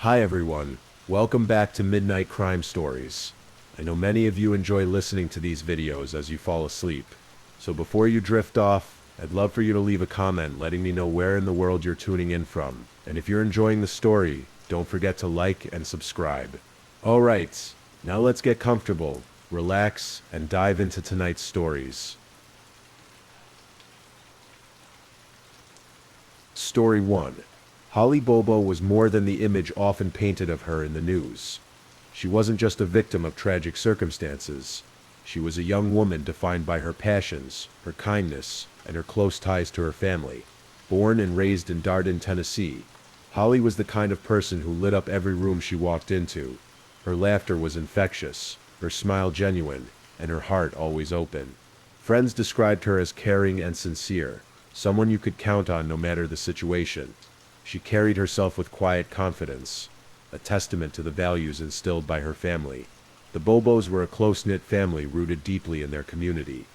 Hi everyone, welcome back to Midnight Crime Stories. I know many of you enjoy listening to these videos as you fall asleep. So before you drift off, I'd love for you to leave a comment letting me know where in the world you're tuning in from. And if you're enjoying the story, don't forget to like and subscribe. Alright, now let's get comfortable, relax, and dive into tonight's stories. Story 1. Holly Bobo was more than the image often painted of her in the news. She wasn't just a victim of tragic circumstances. She was a young woman defined by her passions, her kindness, and her close ties to her family. Born and raised in Darden, Tennessee, Holly was the kind of person who lit up every room she walked into. Her laughter was infectious, her smile genuine, and her heart always open. Friends described her as caring and sincere, someone you could count on no matter the situation. She carried herself with quiet confidence, a testament to the values instilled by her family. The Bobos were a close-knit family rooted deeply in their community.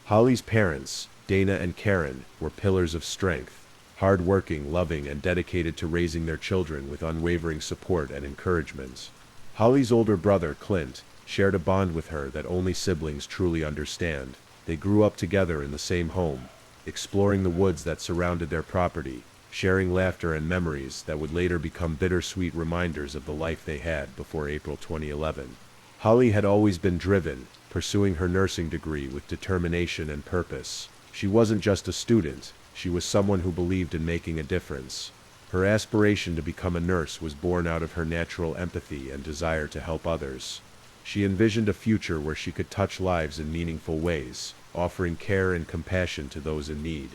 Holly's parents, Dana and Karen, were pillars of strength, hard-working, loving, and dedicated to raising their children with unwavering support and encouragement. Holly's older brother, Clint, shared a bond with her that only siblings truly understand. They grew up together in the same home, exploring the woods that surrounded their property, sharing laughter and memories that would later become bittersweet reminders of the life they had before April 2011. Holly had always been driven, pursuing her nursing degree with determination and purpose. She wasn't just a student, she was someone who believed in making a difference. Her aspiration to become a nurse was born out of her natural empathy and desire to help others. She envisioned a future where she could touch lives in meaningful ways, offering care and compassion to those in need.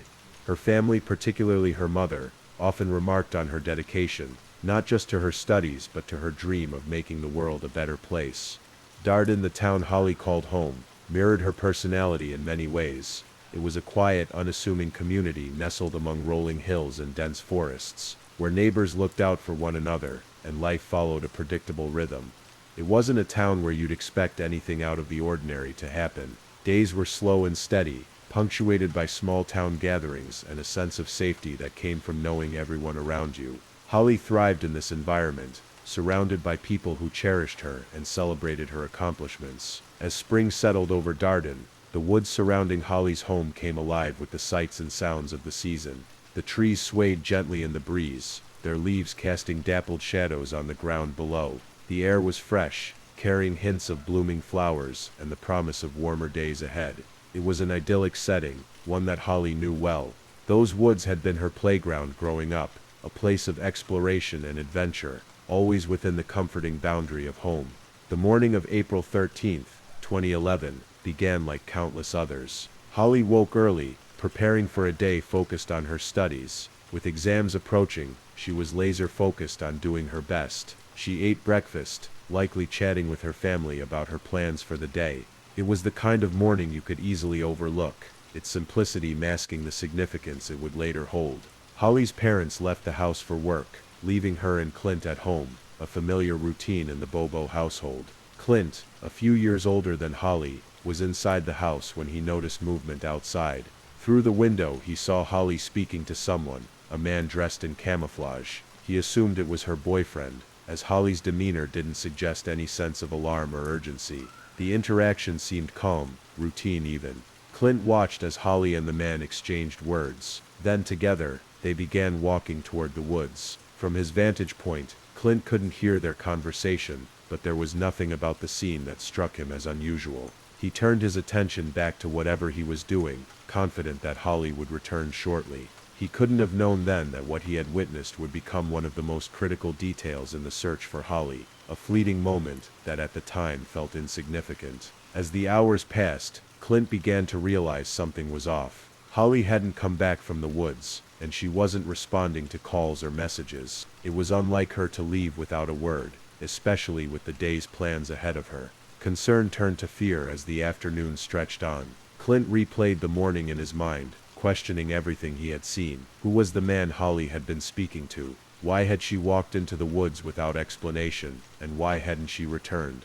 Her family, particularly her mother, often remarked on her dedication, not just to her studies but to her dream of making the world a better place. Darden, the town Holly called home, mirrored her personality in many ways. It was a quiet, unassuming community nestled among rolling hills and dense forests, where neighbors looked out for one another, and life followed a predictable rhythm. It wasn't a town where you'd expect anything out of the ordinary to happen. Days were slow and steady, punctuated by small-town gatherings and a sense of safety that came from knowing everyone around you. Holly thrived in this environment, surrounded by people who cherished her and celebrated her accomplishments. As spring settled over Darden, the woods surrounding Holly's home came alive with the sights and sounds of the season. The trees swayed gently in the breeze, their leaves casting dappled shadows on the ground below. The air was fresh, carrying hints of blooming flowers and the promise of warmer days ahead. It was an idyllic setting, one that Holly knew well. Those woods had been her playground growing up, a place of exploration and adventure, always within the comforting boundary of home. The morning of April 13th, 2011, began like countless others. Holly woke early, preparing for a day focused on her studies. With exams approaching, she was laser-focused on doing her best. She ate breakfast, likely chatting with her family about her plans for the day. It was the kind of morning you could easily overlook, its simplicity masking the significance it would later hold. Holly's parents left the house for work, leaving her and Clint at home, a familiar routine in the Bobo household. Clint, a few years older than Holly, was inside the house when he noticed movement outside. Through the window he saw Holly speaking to someone, a man dressed in camouflage. He assumed it was her boyfriend, as Holly's demeanor didn't suggest any sense of alarm or urgency. The interaction seemed calm, routine even. Clint watched as Holly and the man exchanged words. Then together, they began walking toward the woods. From his vantage point, Clint couldn't hear their conversation, but there was nothing about the scene that struck him as unusual. He turned his attention back to whatever he was doing, confident that Holly would return shortly. He couldn't have known then that what he had witnessed would become one of the most critical details in the search for Holly, a fleeting moment that at the time felt insignificant. As the hours passed, Clint began to realize something was off. Holly hadn't come back from the woods, and she wasn't responding to calls or messages. It was unlike her to leave without a word, especially with the day's plans ahead of her. Concern turned to fear as the afternoon stretched on. Clint replayed the morning in his mind, questioning everything he had seen. Who was the man Holly had been speaking to? Why had she walked into the woods without explanation, and why hadn't she returned?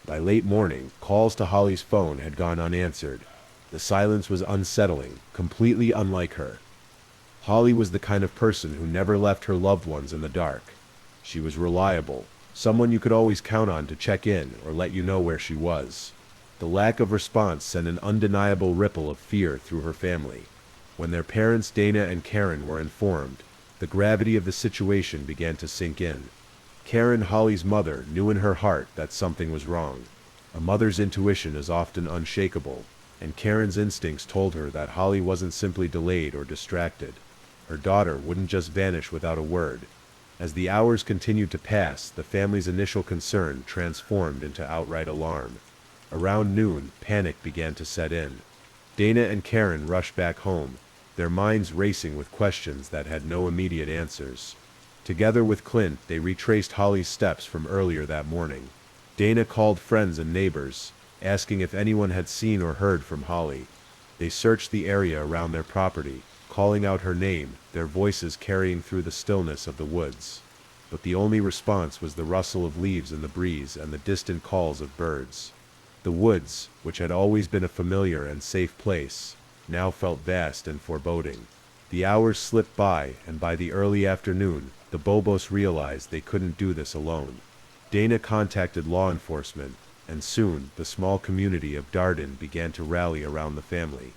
By late morning, calls to Holly's phone had gone unanswered. The silence was unsettling, completely unlike her. Holly was the kind of person who never left her loved ones in the dark. She was reliable, someone you could always count on to check in or let you know where she was. The lack of response sent an undeniable ripple of fear through her family. When their parents Dana and Karen were informed, the gravity of the situation began to sink in. Karen, Holly's mother, knew in her heart that something was wrong. A mother's intuition is often unshakable, and Karen's instincts told her that Holly wasn't simply delayed or distracted. Her daughter wouldn't just vanish without a word. As the hours continued to pass, the family's initial concern transformed into outright alarm. Around noon, panic began to set in. Dana and Karen rushed back home, their minds racing with questions that had no immediate answers. Together with Clint, they retraced Holly's steps from earlier that morning. Dana called friends and neighbors, asking if anyone had seen or heard from Holly. They searched the area around their property, calling out her name, their voices carrying through the stillness of the woods. But the only response was the rustle of leaves in the breeze and the distant calls of birds. The woods, which had always been a familiar and safe place, now felt vast and foreboding. The hours slipped by, and by the early afternoon, the Bobos realized they couldn't do this alone. Dana contacted law enforcement, and soon the small community of Darden began to rally around the family.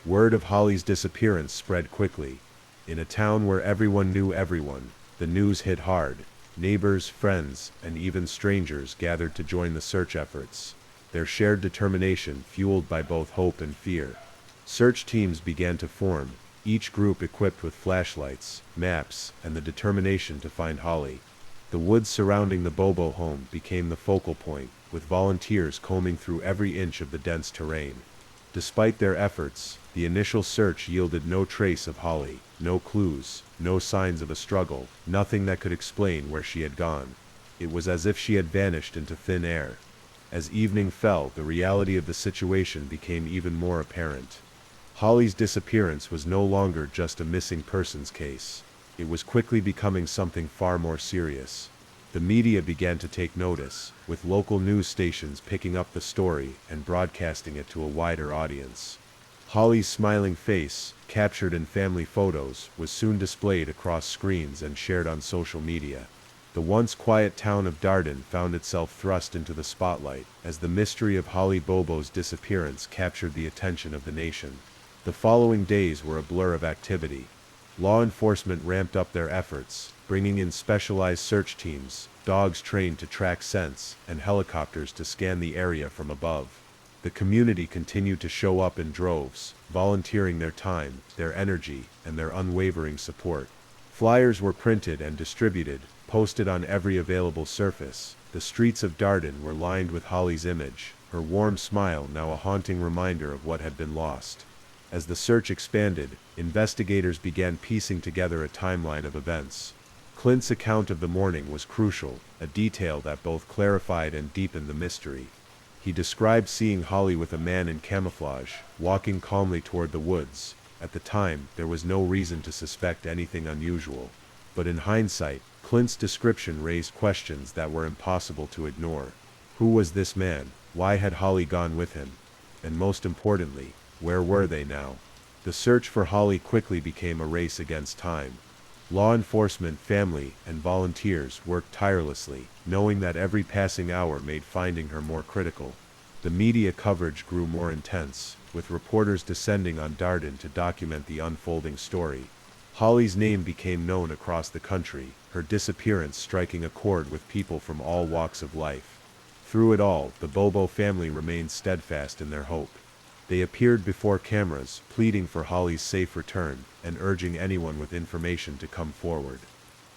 Word of Holly's disappearance spread quickly. In a town where everyone knew everyone, the news hit hard. Neighbors, friends, and even strangers gathered to join the search efforts, their shared determination fueled by both hope and fear. Search teams began to form, each group equipped with flashlights, maps, and the determination to find Holly. The woods surrounding the Bobo home became the focal point, with volunteers combing through every inch of the dense terrain. Despite their efforts, the initial search yielded no trace of Holly, no clues, no signs of a struggle, nothing that could explain where she had gone. It was as if she had vanished into thin air. As evening fell, the reality of the situation became even more apparent. Holly's disappearance was no longer just a missing persons case. It was quickly becoming something far more serious. The media began to take notice, with local news stations picking up the story and broadcasting it to a wider audience. Holly's smiling face, captured in family photos, was soon displayed across screens and shared on social media. The once quiet town of Darden found itself thrust into the spotlight, as the mystery of Holly Bobo's disappearance captured the attention of the nation. The following days were a blur of activity. Law enforcement ramped up their efforts, bringing in specialized search teams, dogs trained to track scents, and helicopters to scan the area from above. The community continued to show up in droves, volunteering their time, their energy, and their unwavering support. Flyers were printed and distributed, posted on every available surface. The streets of Darden were lined with Holly's image, her warm smile now a haunting reminder of what had been lost. As the search expanded, investigators began piecing together a timeline of events. Clint's account of the morning was crucial, a detail that both clarified and deepened the mystery. He described seeing Holly with a man in camouflage, walking calmly toward the woods. At the time, there was no reason to suspect anything unusual. But in hindsight, Clint's description raised questions that were impossible to ignore. Who was this man? Why had Holly gone with him? And most importantly, where were they now? The search for Holly quickly became a race against time. Law enforcement, family, and volunteers worked tirelessly, knowing that every passing hour made finding her more critical. The media coverage grew more intense, with reporters descending on Darden to document the unfolding story. Holly's name became known across the country, her disappearance striking a chord with people from all walks of life. Through it all, the Bobo family remained steadfast in their hope. They appeared before cameras, pleading for Holly's safe return, and urging anyone with information to come forward.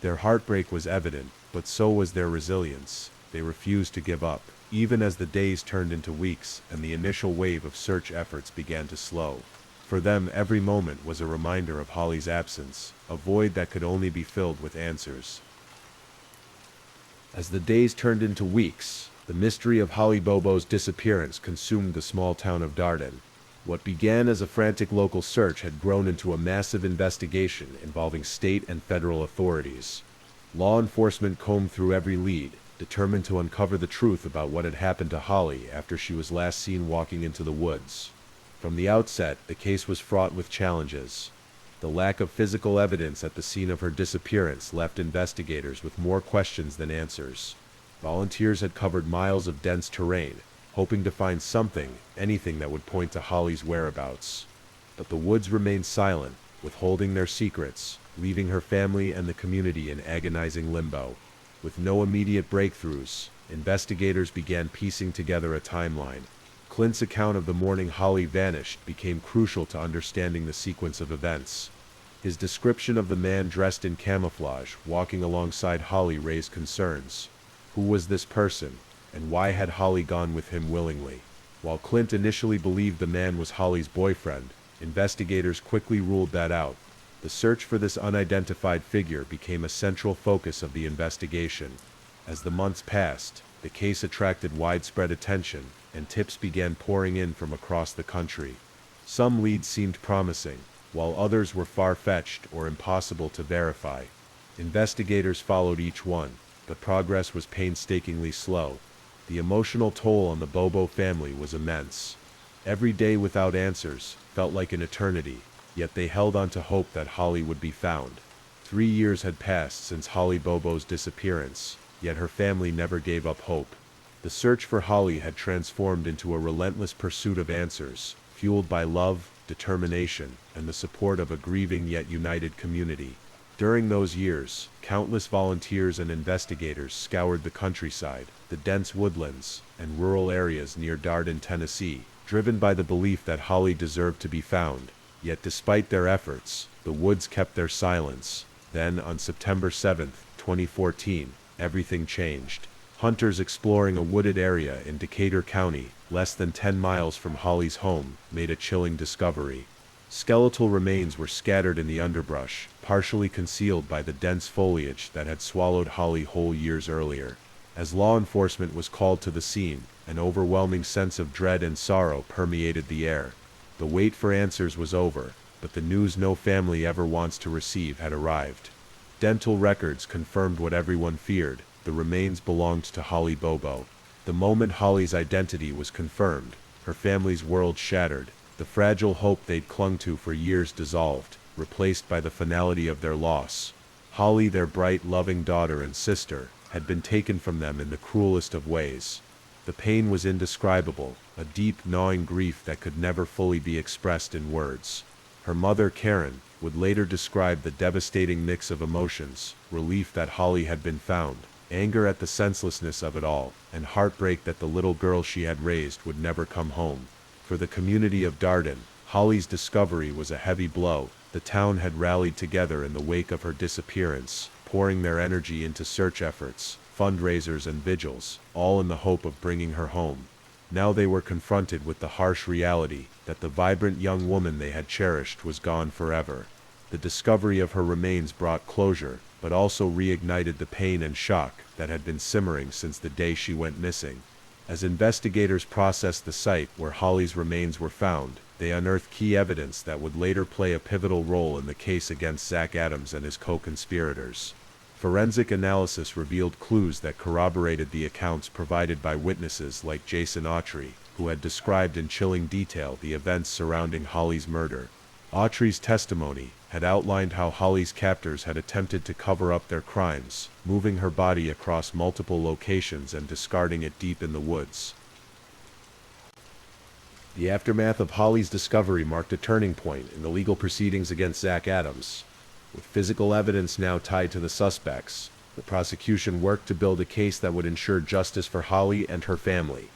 Their heartbreak was evident, but so was their resilience. They refused to give up, even as the days turned into weeks and the initial wave of search efforts began to slow. For them, every moment was a reminder of Holly's absence, a void that could only be filled with answers. As the days turned into weeks, the mystery of Holly Bobo's disappearance consumed the small town of Darden. What began as a frantic local search had grown into a massive investigation involving state and federal authorities. Law enforcement combed through every lead, determined to uncover the truth about what had happened to Holly after she was last seen walking into the woods. From the outset, the case was fraught with challenges. The lack of physical evidence at the scene of her disappearance left investigators with more questions than answers. Volunteers had covered miles of dense terrain, hoping to find something, anything that would point to Holly's whereabouts. But the woods remained silent, withholding their secrets, leaving her family and the community in agonizing limbo. With no immediate breakthroughs, investigators began piecing together a timeline. Clint's account of the morning Holly vanished became crucial to understanding the sequence of events. His description of the man dressed in camouflage walking alongside Holly raised concerns. Who was this person, and why had Holly gone with him willingly? While Clint initially believed the man was Holly's boyfriend, investigators quickly ruled that out. The search for this unidentified figure became a central focus of the investigation. As the months passed, the case attracted widespread attention, and tips began pouring in from across the country. Some leads seemed promising, while others were far-fetched or impossible to verify. Investigators followed each one, but progress was painstakingly slow. The emotional toll on the Bobo family was immense. Every day without answers felt like an eternity, yet they held on to hope that Holly would be found. 3 years had passed since Holly Bobo's disappearance, yet her family never gave up hope. The search for Holly had transformed into a relentless pursuit of answers, fueled by love, determination, and the support of a grieving yet united community. During those years, countless volunteers and investigators scoured the countryside, the dense woodlands, and rural areas near Darden, Tennessee, driven by the belief that Holly deserved to be found. Yet despite their efforts, the woods kept their silence. Then, on September 7, 2014, everything changed. Hunters exploring a wooded area in Decatur County, less than 10 miles from Holly's home, made a chilling discovery. Skeletal remains were scattered in the underbrush, partially concealed by the dense foliage that had swallowed Holly whole years earlier. As law enforcement was called to the scene, an overwhelming sense of dread and sorrow permeated the air. The wait for answers was over, but the news no family ever wants to receive had arrived. Dental records confirmed what everyone feared: the remains belonged to Holly Bobo. The moment Holly's identity was confirmed, her family's world shattered. The fragile hope they'd clung to for years dissolved, replaced by the finality of their loss. Holly, their bright, loving daughter and sister, had been taken from them in the cruelest of ways. The pain was indescribable, a deep, gnawing grief that could never fully be expressed in words. Her mother, Karen, would later describe the devastating mix of emotions: relief that Holly had been found, anger at the senselessness of it all, and heartbreak that the little girl she had raised would never come home. For the community of Darden, Holly's discovery was a heavy blow. The town had rallied together in the wake of her disappearance, pouring their energy into search efforts, fundraisers and vigils, all in the hope of bringing her home. Now they were confronted with the harsh reality that the vibrant young woman they had cherished was gone forever. The discovery of her remains brought closure, but also reignited the pain and shock that had been simmering since the day she went missing. As investigators processed the site where Holly's remains were found, they unearthed key evidence that would later play a pivotal role in the case against Zach Adams and his co-conspirators. Forensic analysis revealed clues that corroborated the accounts provided by witnesses like Jason Autry, who had described in chilling detail the events surrounding Holly's murder. Autry's testimony had outlined how Holly's captors had attempted to cover up their crimes, moving her body across multiple locations and discarding it deep in the woods. The aftermath of Holly's discovery marked a turning point in the legal proceedings against Zach Adams. With physical evidence now tied to the suspects, the prosecution worked to build a case that would ensure justice for Holly and her family.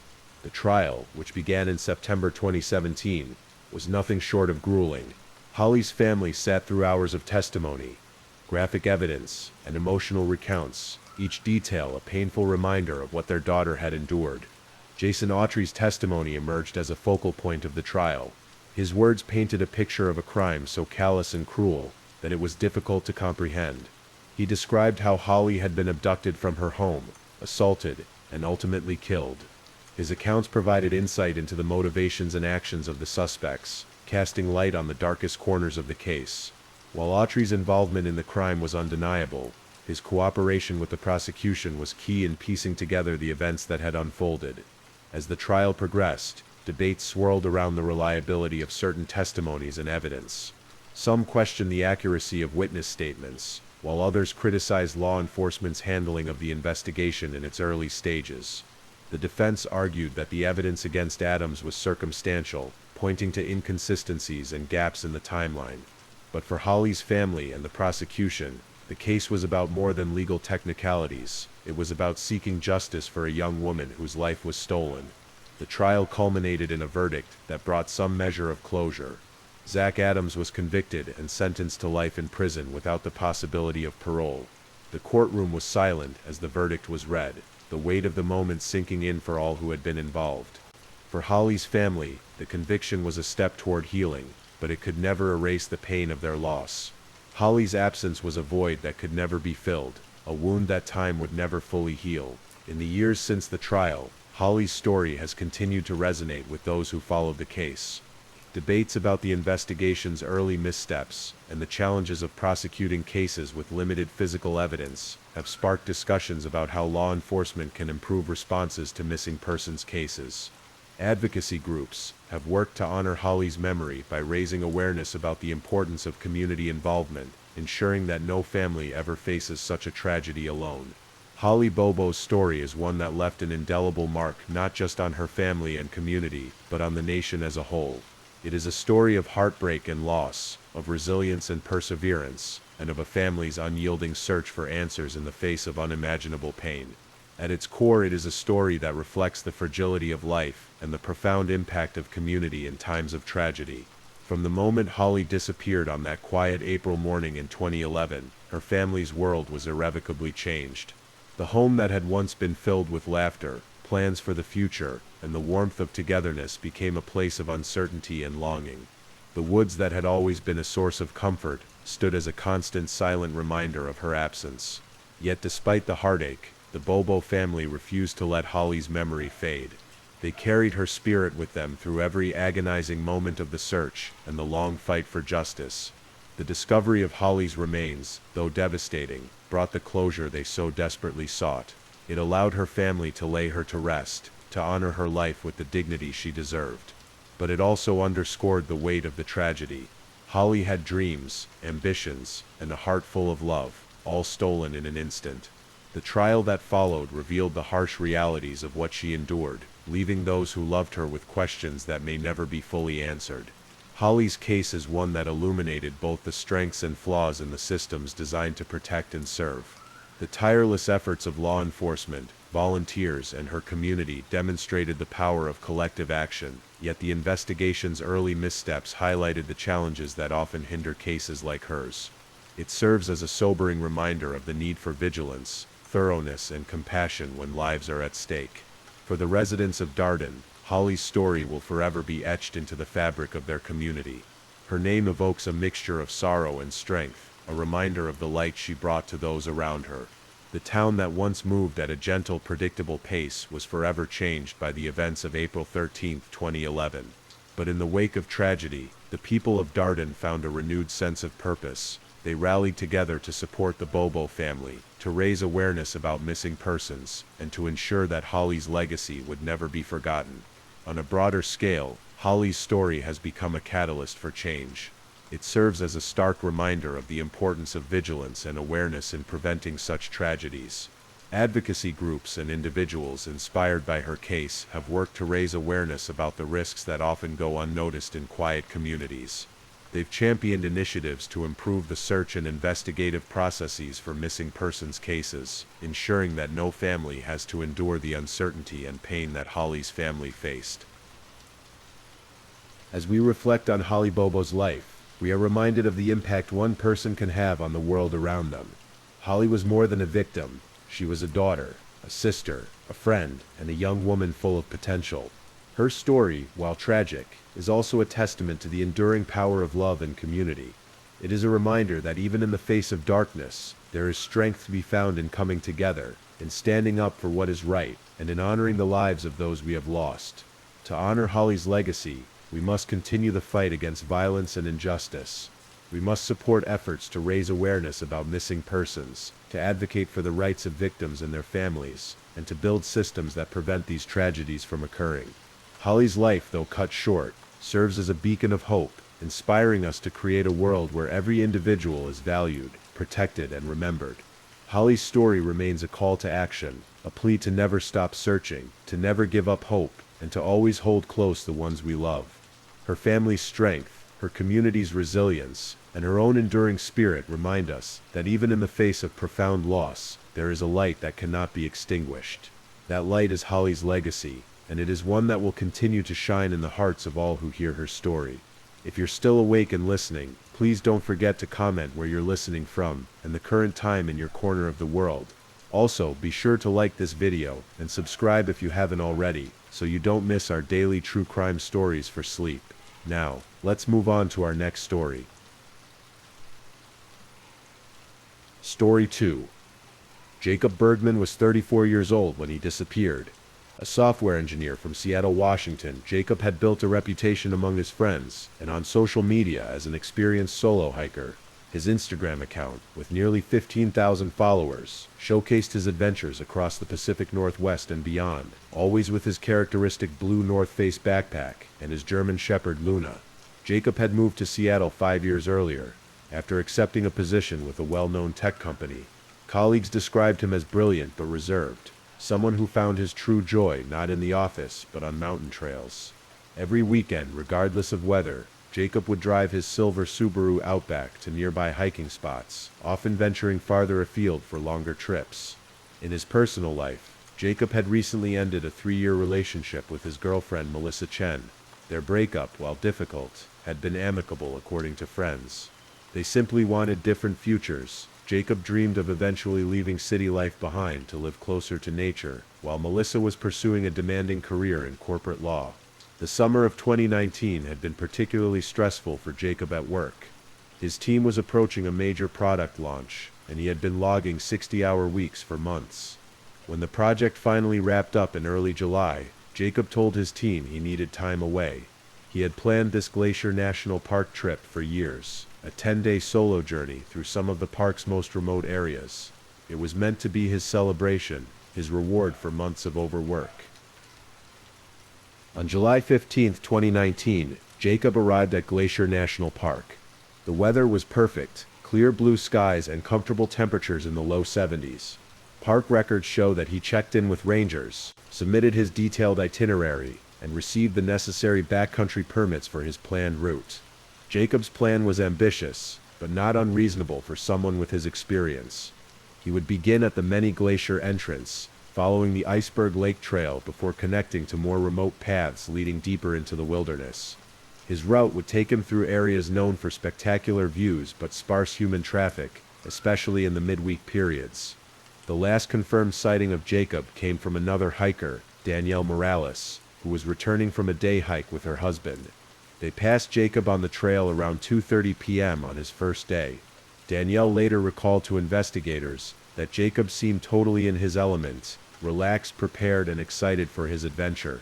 The trial, which began in September 2017, was nothing short of grueling. Holly's family sat through hours of testimony, graphic evidence, and emotional recounts, each detail a painful reminder of what their daughter had endured. Jason Autry's testimony emerged as a focal point of the trial. His words painted a picture of a crime so callous and cruel that it was difficult to comprehend. He described how Holly had been abducted from her home, assaulted, and ultimately killed. His accounts provided insight into the motivations and actions of the suspects, casting light on the darkest corners of the case. While Autry's involvement in the crime was undeniable, his cooperation with the prosecution was key in piecing together the events that had unfolded. As the trial progressed, debates swirled around the reliability of certain testimonies and evidence. Some questioned the accuracy of witness statements, while others criticized law enforcement's handling of the investigation in its early stages. The defense argued that the evidence against Adams was circumstantial, pointing to inconsistencies and gaps in the timeline. But for Holly's family and the prosecution, the case was about more than legal technicalities. It was about seeking justice for a young woman whose life was stolen. The trial culminated in a verdict that brought some measure of closure. Zach Adams was convicted and sentenced to life in prison without the possibility of parole. The courtroom was silent as the verdict was read, the weight of the moment sinking in for all who had been involved. For Holly's family, the conviction was a step toward healing, but it could never erase the pain of their loss. Holly's absence was a void that could never be filled, a wound that time would never fully heal. In the years since the trial, Holly's story has continued to resonate with those who followed the case. Debates about the investigation's early missteps and the challenges of prosecuting cases with limited physical evidence have sparked discussions about how law enforcement can improve responses to missing persons cases. Advocacy groups have worked to honor Holly's memory by raising awareness about the importance of community involvement, ensuring that no family ever faces such a tragedy alone. Holly Bobo's story is one that left an indelible mark not just on her family and community, but on the nation as a whole. It is a story of heartbreak and loss, of resilience and perseverance, and of a family's unyielding search for answers in the face of unimaginable pain. At its core, it is a story that reflects the fragility of life and the profound impact of community in times of tragedy. From the moment Holly disappeared on that quiet April morning in 2011, her family's world was irrevocably changed. The home that had once been filled with laughter, plans for the future, and the warmth of togetherness became a place of uncertainty and longing. The woods that had always been a source of comfort stood as a constant silent reminder of her absence. Yet despite the heartache, the Bobo family refused to let Holly's memory fade. They carried her spirit with them through every agonizing moment of the search and the long fight for justice. The discovery of Holly's remains, though devastating, brought the closure they so desperately sought. It allowed her family to lay her to rest, to honor her life with the dignity she deserved. But it also underscored the weight of the tragedy. Holly had dreams, ambitions, and a heart full of love, all stolen in an instant. The trial that followed revealed the harsh realities of what she endured, leaving those who loved her with questions that may never be fully answered. Holly's case is one that illuminated both the strengths and flaws in the systems designed to protect and serve. The tireless efforts of law enforcement, volunteers, and her community demonstrated the power of collective action, yet the investigation's early missteps highlighted the challenges that often hinder cases like hers. It serves as a sobering reminder of the need for vigilance, thoroughness, and compassion when lives are at stake. For the residents of Darden, Holly's story will forever be etched into the fabric of their community. Her name evokes a mixture of sorrow and strength, a reminder of the light she brought to those around her. The town that once moved at a gentle, predictable pace was forever changed by the events of April 13, 2011. But in the wake of tragedy, the people of Darden found a renewed sense of purpose. They rallied together to support the Bobo family, to raise awareness about missing persons, and to ensure that Holly's legacy would never be forgotten. On a broader scale, Holly's story has become a catalyst for change. It serves as a stark reminder of the importance of vigilance and awareness in preventing such tragedies. Advocacy groups and individuals inspired by her case have worked to raise awareness about the risks that often go unnoticed in quiet communities. They've championed initiatives to improve the search and investigative processes for missing persons cases, ensuring that no family has to endure the uncertainty and pain that Holly's family faced. As we reflect on Holly Bobo's life, we are reminded of the impact one person can have on the world around them. Holly was more than a victim. She was a daughter, a sister, a friend, and a young woman full of potential. Her story, while tragic, is also a testament to the enduring power of love and community. It is a reminder that even in the face of darkness, there is strength to be found in coming together, in standing up for what is right, and in honoring the lives of those we have lost. To honor Holly's legacy, we must continue the fight against violence and injustice. We must support efforts to raise awareness about missing persons, to advocate for the rights of victims and their families, and to build systems that prevent these tragedies from occurring. Holly's life, though cut short, serves as a beacon of hope, inspiring us to create a world where every individual is valued, protected, and remembered. Holly's story remains a call to action, a plea to never stop searching, to never give up hope, and to always hold close the ones we love. Her family's strength, her community's resilience, and her own enduring spirit remind us that even in the face of profound loss, there is a light that cannot be extinguished. That light is Holly's legacy, and it is one that will continue to shine in the hearts of all who hear her story. If you're still awake and listening, please don't forget to comment where you're listening from and the current time in your corner of the world. Also, be sure to like this video and subscribe if you haven't already, so you don't miss our daily true crime stories for sleep. Now, let's move on to our next story. Story 2. Jacob Bergman was 34 years old when he disappeared. A software engineer from Seattle, Washington, Jacob had built a reputation among his friends and on social media as an experienced solo hiker. His Instagram account, with nearly 15,000 followers, showcased his adventures across the Pacific Northwest and beyond, always with his characteristic blue North Face backpack and his German Shepherd Luna. Jacob had moved to Seattle 5 years earlier, after accepting a position with a well-known tech company. Colleagues described him as brilliant but reserved, someone who found his true joy not in the office but on mountain trails. Every weekend, regardless of weather, Jacob would drive his silver Subaru Outback to nearby hiking spots, often venturing farther afield for longer trips. In his personal life, Jacob had recently ended a 3-year relationship with his girlfriend Melissa Chen. Their breakup, while difficult, had been amicable according to friends. They simply wanted different futures. Jacob dreamed of eventually leaving city life behind to live closer to nature, while Melissa was pursuing a demanding career in corporate law. The summer of 2019 had been particularly stressful for Jacob at work. His team was approaching a major product launch, and he had been logging 60-hour weeks for months. When the project finally wrapped up in early July, Jacob told his team he needed time away. He had planned this Glacier National Park trip for years, a 10-day solo journey through some of the park's most remote areas. It was meant to be his celebration, his reward for months of overwork. On July 15, 2019, Jacob arrived at Glacier National Park. The weather was perfect, clear blue skies and comfortable temperatures in the low 70s. Park records show that he checked in with rangers, submitted his detailed itinerary, and received the necessary backcountry permits for his planned route. Jacob's plan was ambitious, but not unreasonable for someone with his experience. He would begin at the Many Glacier entrance, following the Iceberg Lake Trail before connecting to more remote paths leading deeper into the wilderness. His route would take him through areas known for spectacular views but sparse human traffic, especially in the midweek periods. The last confirmed sighting of Jacob came from another hiker, Danielle Morales, who was returning from a day hike with her husband. They passed Jacob on the trail around 2:30 p.m. on his first day. Danielle later recalled to investigators that Jacob seemed totally in his element, relaxed, prepared, and excited for his adventure.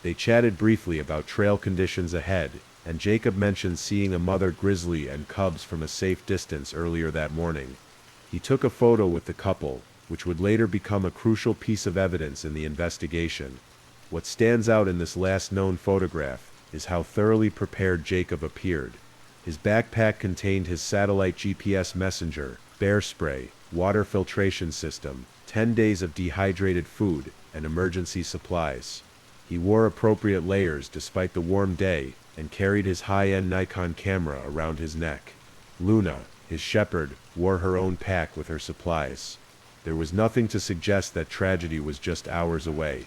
They chatted briefly about trail conditions ahead, and Jacob mentioned seeing a mother grizzly and cubs from a safe distance earlier that morning. He took a photo with the couple, which would later become a crucial piece of evidence in the investigation. What stands out in this last known photograph is how thoroughly prepared Jacob appeared. His backpack contained his satellite GPS messenger, bear spray, water filtration system, 10 days of dehydrated food, and emergency supplies. He wore appropriate layers despite the warm day and carried his high-end Nikon camera around his neck. Luna, his shepherd, wore her own pack with her supplies. There was nothing to suggest that tragedy was just hours away.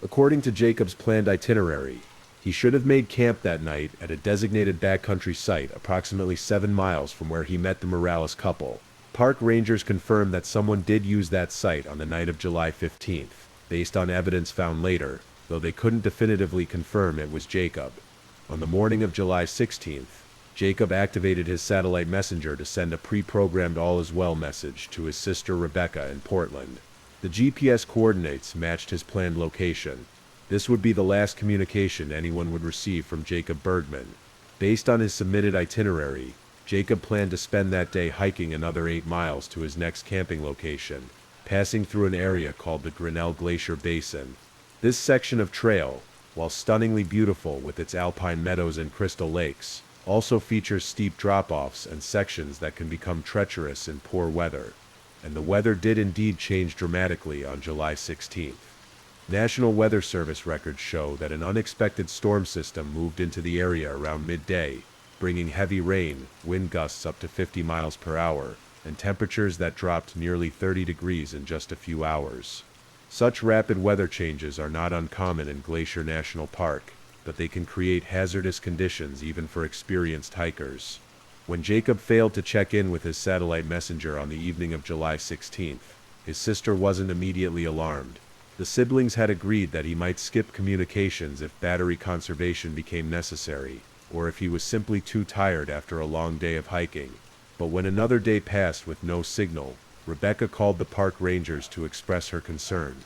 According to Jacob's planned itinerary, he should have made camp that night at a designated backcountry site approximately 7 miles from where he met the Morales couple. Park rangers confirmed that someone did use that site on the night of July 15th, based on evidence found later, though they couldn't definitively confirm it was Jacob. On the morning of July 16th, Jacob activated his satellite messenger to send a pre-programmed all is well message to his sister Rebecca in Portland. The GPS coordinates matched his planned location. This would be the last communication anyone would receive from Jacob Bergman. Based on his submitted itinerary, Jacob planned to spend that day hiking another 8 miles to his next camping location, passing through an area called the Grinnell Glacier Basin. This section of trail, while stunningly beautiful with its alpine meadows and crystal lakes, also features steep drop-offs and sections that can become treacherous in poor weather. And the weather did indeed change dramatically on July 16th. National Weather Service records show that an unexpected storm system moved into the area around midday, bringing heavy rain, wind gusts up to 50 miles per hour, and temperatures that dropped nearly 30 degrees in just a few hours. Such rapid weather changes are not uncommon in Glacier National Park, but they can create hazardous conditions even for experienced hikers. When Jacob failed to check in with his satellite messenger on the evening of July 16th, his sister wasn't immediately alarmed. The siblings had agreed that he might skip communications if battery conservation became necessary, or if he was simply too tired after a long day of hiking. But when another day passed with no signal, Rebecca called the park rangers to express her concern.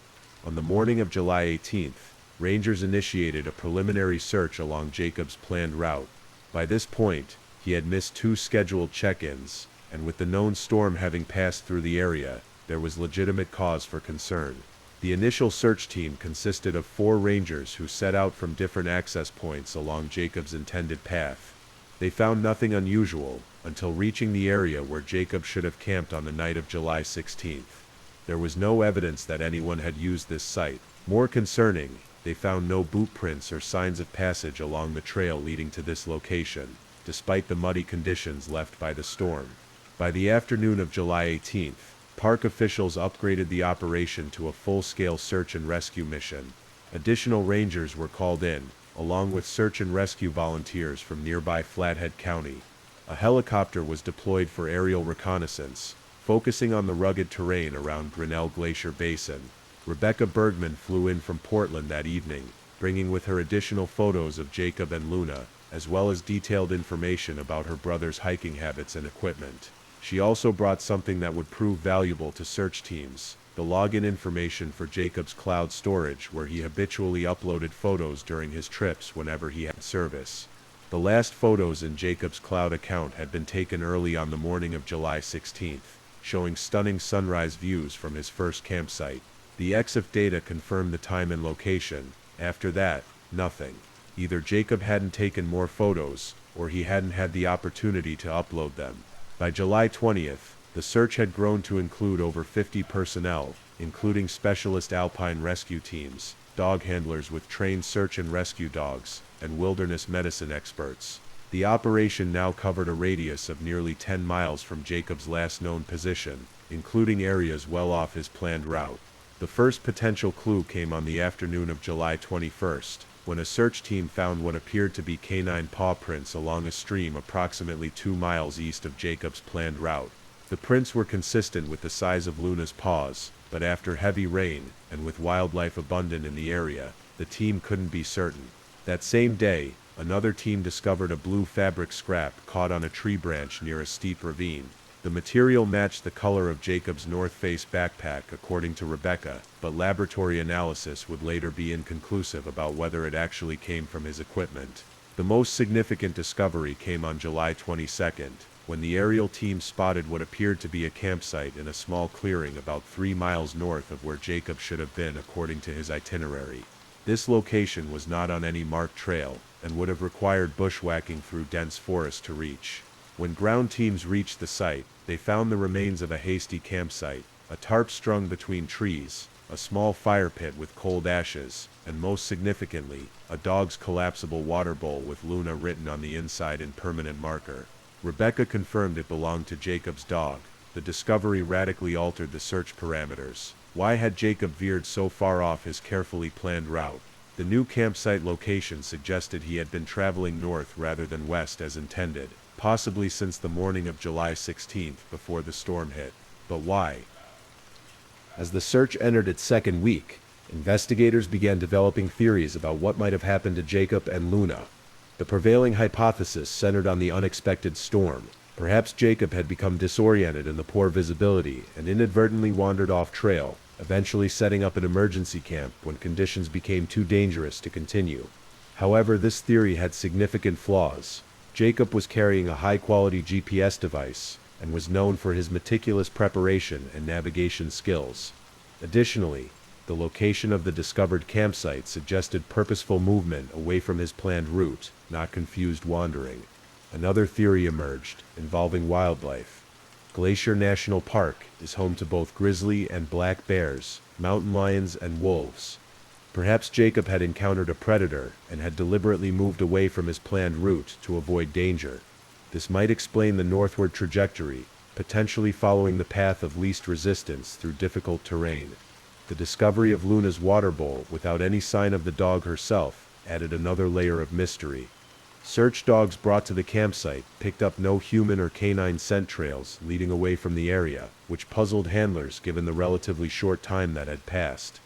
On the morning of July 18th, rangers initiated a preliminary search along Jacob's planned route. By this point, he had missed 2 scheduled check-ins, and with the known storm having passed through the area, there was legitimate cause for concern. The initial search team consisted of 4 rangers who set out from different access points along Jacob's intended path. They found nothing unusual until reaching the area where Jacob should have camped on the night of July 16th. There was no evidence that anyone had used this site. More concerning, they found no boot prints or signs of passage along the trail leading to this location, despite the muddy conditions left by the storm. By the afternoon of July 18th, park officials upgraded the operation to a full-scale search and rescue mission. Additional rangers were called in, along with search and rescue volunteers from nearby Flathead County. A helicopter was deployed for aerial reconnaissance, focusing on the rugged terrain around Grinnell Glacier Basin. Rebecca Bergman flew in from Portland that evening, bringing with her additional photos of Jacob and Luna, as well as detailed information about her brother's hiking habits and equipment. She also brought something that would prove valuable to search teams: the login information for Jacob's cloud storage, where he habitually uploaded photos during his trips whenever he had service. The last photos in Jacob's cloud account had been taken early on the morning of July 16th, showing stunning sunrise views from his first campsite. The EXIF data confirmed the time and location. After that, nothing. Either Jacob hadn't taken more photos, or he hadn't had the opportunity to upload them. By July 20th, the search had grown to include over 50 personnel, including specialist alpine rescue teams, dog handlers with trained search and rescue dogs, and wilderness medicine experts. The operation now covered a radius of nearly 10 miles from Jacob's last known position, including areas well off his planned route. The first potential clue came on the afternoon of July 21st, when a search team found what appeared to be canine paw prints along a stream approximately 2 miles east of Jacob's planned route. The prints were consistent with the size of Luna's paws, but after heavy rain, and with wildlife abundant in the area, the team couldn't be certain. That same day, another team discovered a blue fabric scrap caught on a tree branch near a steep ravine. The material matched the color of Jacob's North Face backpack, according to Rebecca, but laboratory analysis would later be inconclusive about whether it actually came from his equipment. The most significant discovery came on July 22nd, when the aerial team spotted what appeared to be a campsite in a small clearing about 3 miles north of where Jacob should have been according to his itinerary. This location was not on any marked trail, and would have required bushwhacking through dense forest to reach. When ground teams reached the site, they found the remains of a hasty campsite, a tarp strung between trees, a small fire pit with cold ashes, and most significantly, a dog's collapsible water bowl with Luna written on the inside in permanent marker. Rebecca confirmed it belonged to Jacob's dog. The discovery radically altered the search parameters. Why had Jacob veered so far off his carefully planned route? The new campsite location suggested he had been traveling north rather than west as intended, possibly since the morning of July 16th before the storm hit. But why? As the search entered its second week, investigators began developing theories about what might have happened to Jacob and Luna. The prevailing hypothesis centered on the unexpected storm. Perhaps Jacob had become disoriented in the poor visibility and inadvertently wandered off trail, eventually setting up an emergency camp when conditions became too dangerous to continue. However, this theory had significant flaws. Jacob was carrying a high-quality GPS device, and was known for his meticulous preparation and navigation skills. Additionally, The location of the discovered campsite suggested purposeful movement away from his planned route, not confused wandering. Another theory emerged, involving wildlife. Glacier National Park is home to both grizzly and black bears, mountain lions and wolves. Perhaps Jacob had encountered a predator and had deliberately moved away from his planned route to avoid danger. This might explain the northward trajectory, potentially following the path of least resistance through difficult terrain. The discovery of Luna's water bowl without any sign of the dog herself added another layer of mystery. Search dogs brought to the campsite picked up no human or canine scent trails leading away from the area, which puzzled handlers given the relatively short time that had passed.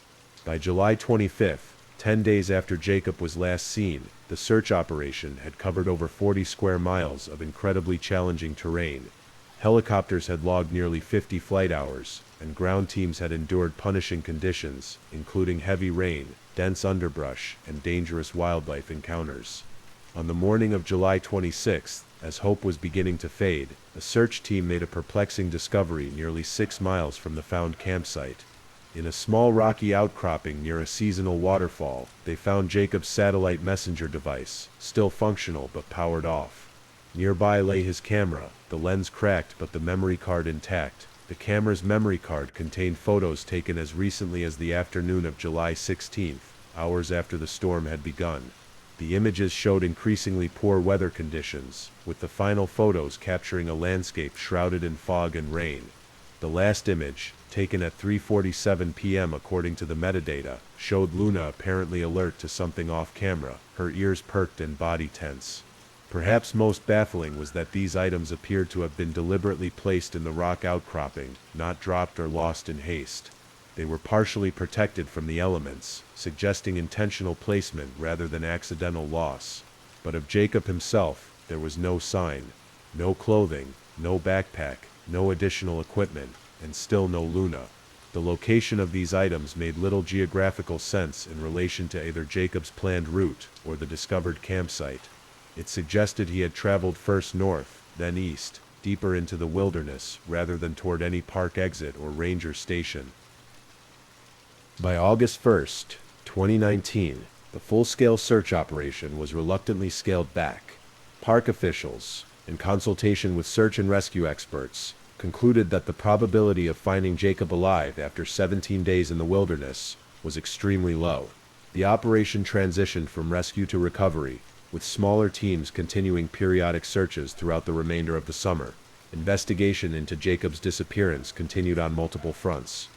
By July 25th, 10 days after Jacob was last seen, the search operation had covered over 40 square miles of incredibly challenging terrain. Helicopters had logged nearly 50 flight hours, and ground teams had endured punishing conditions, including heavy rain, dense underbrush, and dangerous wildlife encounters. On the morning of July 26th, as hope was beginning to fade, a search team made a perplexing discovery nearly 6 miles from the found campsite. In a small rocky outcropping near a seasonal waterfall, they found Jacob's satellite messenger device, still functional but powered off. Nearby lay his camera, the lens cracked but the memory card intact. The camera's memory card contained photos taken as recently as the afternoon of July 16th, hours after the storm had begun. The images showed increasingly poor weather conditions, with the final photos capturing a landscape shrouded in fog and rain. The last image, taken at 3:47 p.m. according to the metadata, showed Luna apparently alert to something off camera, her ears perked and body tense. Perhaps most baffling was that these items appeared to have been deliberately placed in the rock outcropping, not dropped or lost in haste. They were partially protected from the elements, suggesting intentional placement rather than accidental loss. But of Jacob himself, there was no sign. No clothing, no backpack, no additional equipment, and still no Luna. The location of these items made little geographical sense in relation to either Jacob's planned route or the discovered campsite. It suggested he had traveled first north, then east, deeper into the wilderness, rather than toward any park exit or ranger station. By August 1st, 2019, the full-scale search operation was reluctantly scaled back. Park officials, in consultation with search and rescue experts, concluded that the probability of finding Jacob alive after 17 days in the wilderness was extremely low. The operation transitioned from rescue to recovery, with smaller teams continuing periodic searches throughout the remainder of the summer. Investigation into Jacob's disappearance continued on multiple fronts.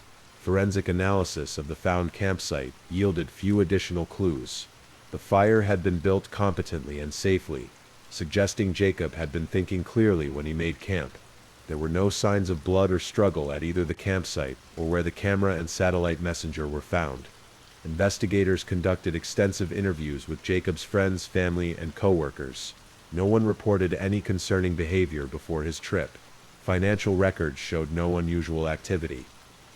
Forensic analysis of the found campsite yielded few additional clues. The fire had been built competently and safely, suggesting Jacob had been thinking clearly when he made camp. There were no signs of blood or struggle at either the campsite or where the camera and satellite messenger were found. Investigators conducted extensive interviews with Jacob's friends, family, and co-workers. No one reported any concerning behavior before his trip. Financial records showed no unusual activity.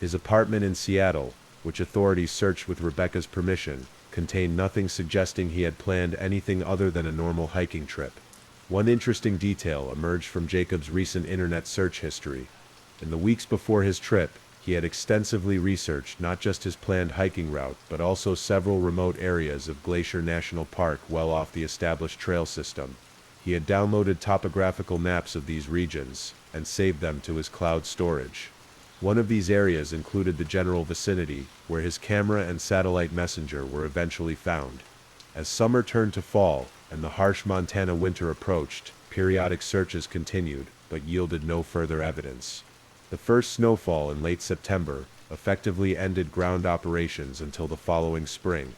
His apartment in Seattle, which authorities searched with Rebecca's permission, contained nothing suggesting he had planned anything other than a normal hiking trip. One interesting detail emerged from Jacob's recent internet search history. In the weeks before his trip, he had extensively researched not just his planned hiking route, but also several remote areas of Glacier National Park well off the established trail system. He had downloaded topographical maps of these regions and saved them to his cloud storage. One of these areas included the general vicinity, where his camera and satellite messenger were eventually found. As summer turned to fall, and the harsh Montana winter approached, periodic searches continued, but yielded no further evidence. The first snowfall in late September effectively ended ground operations until the following spring.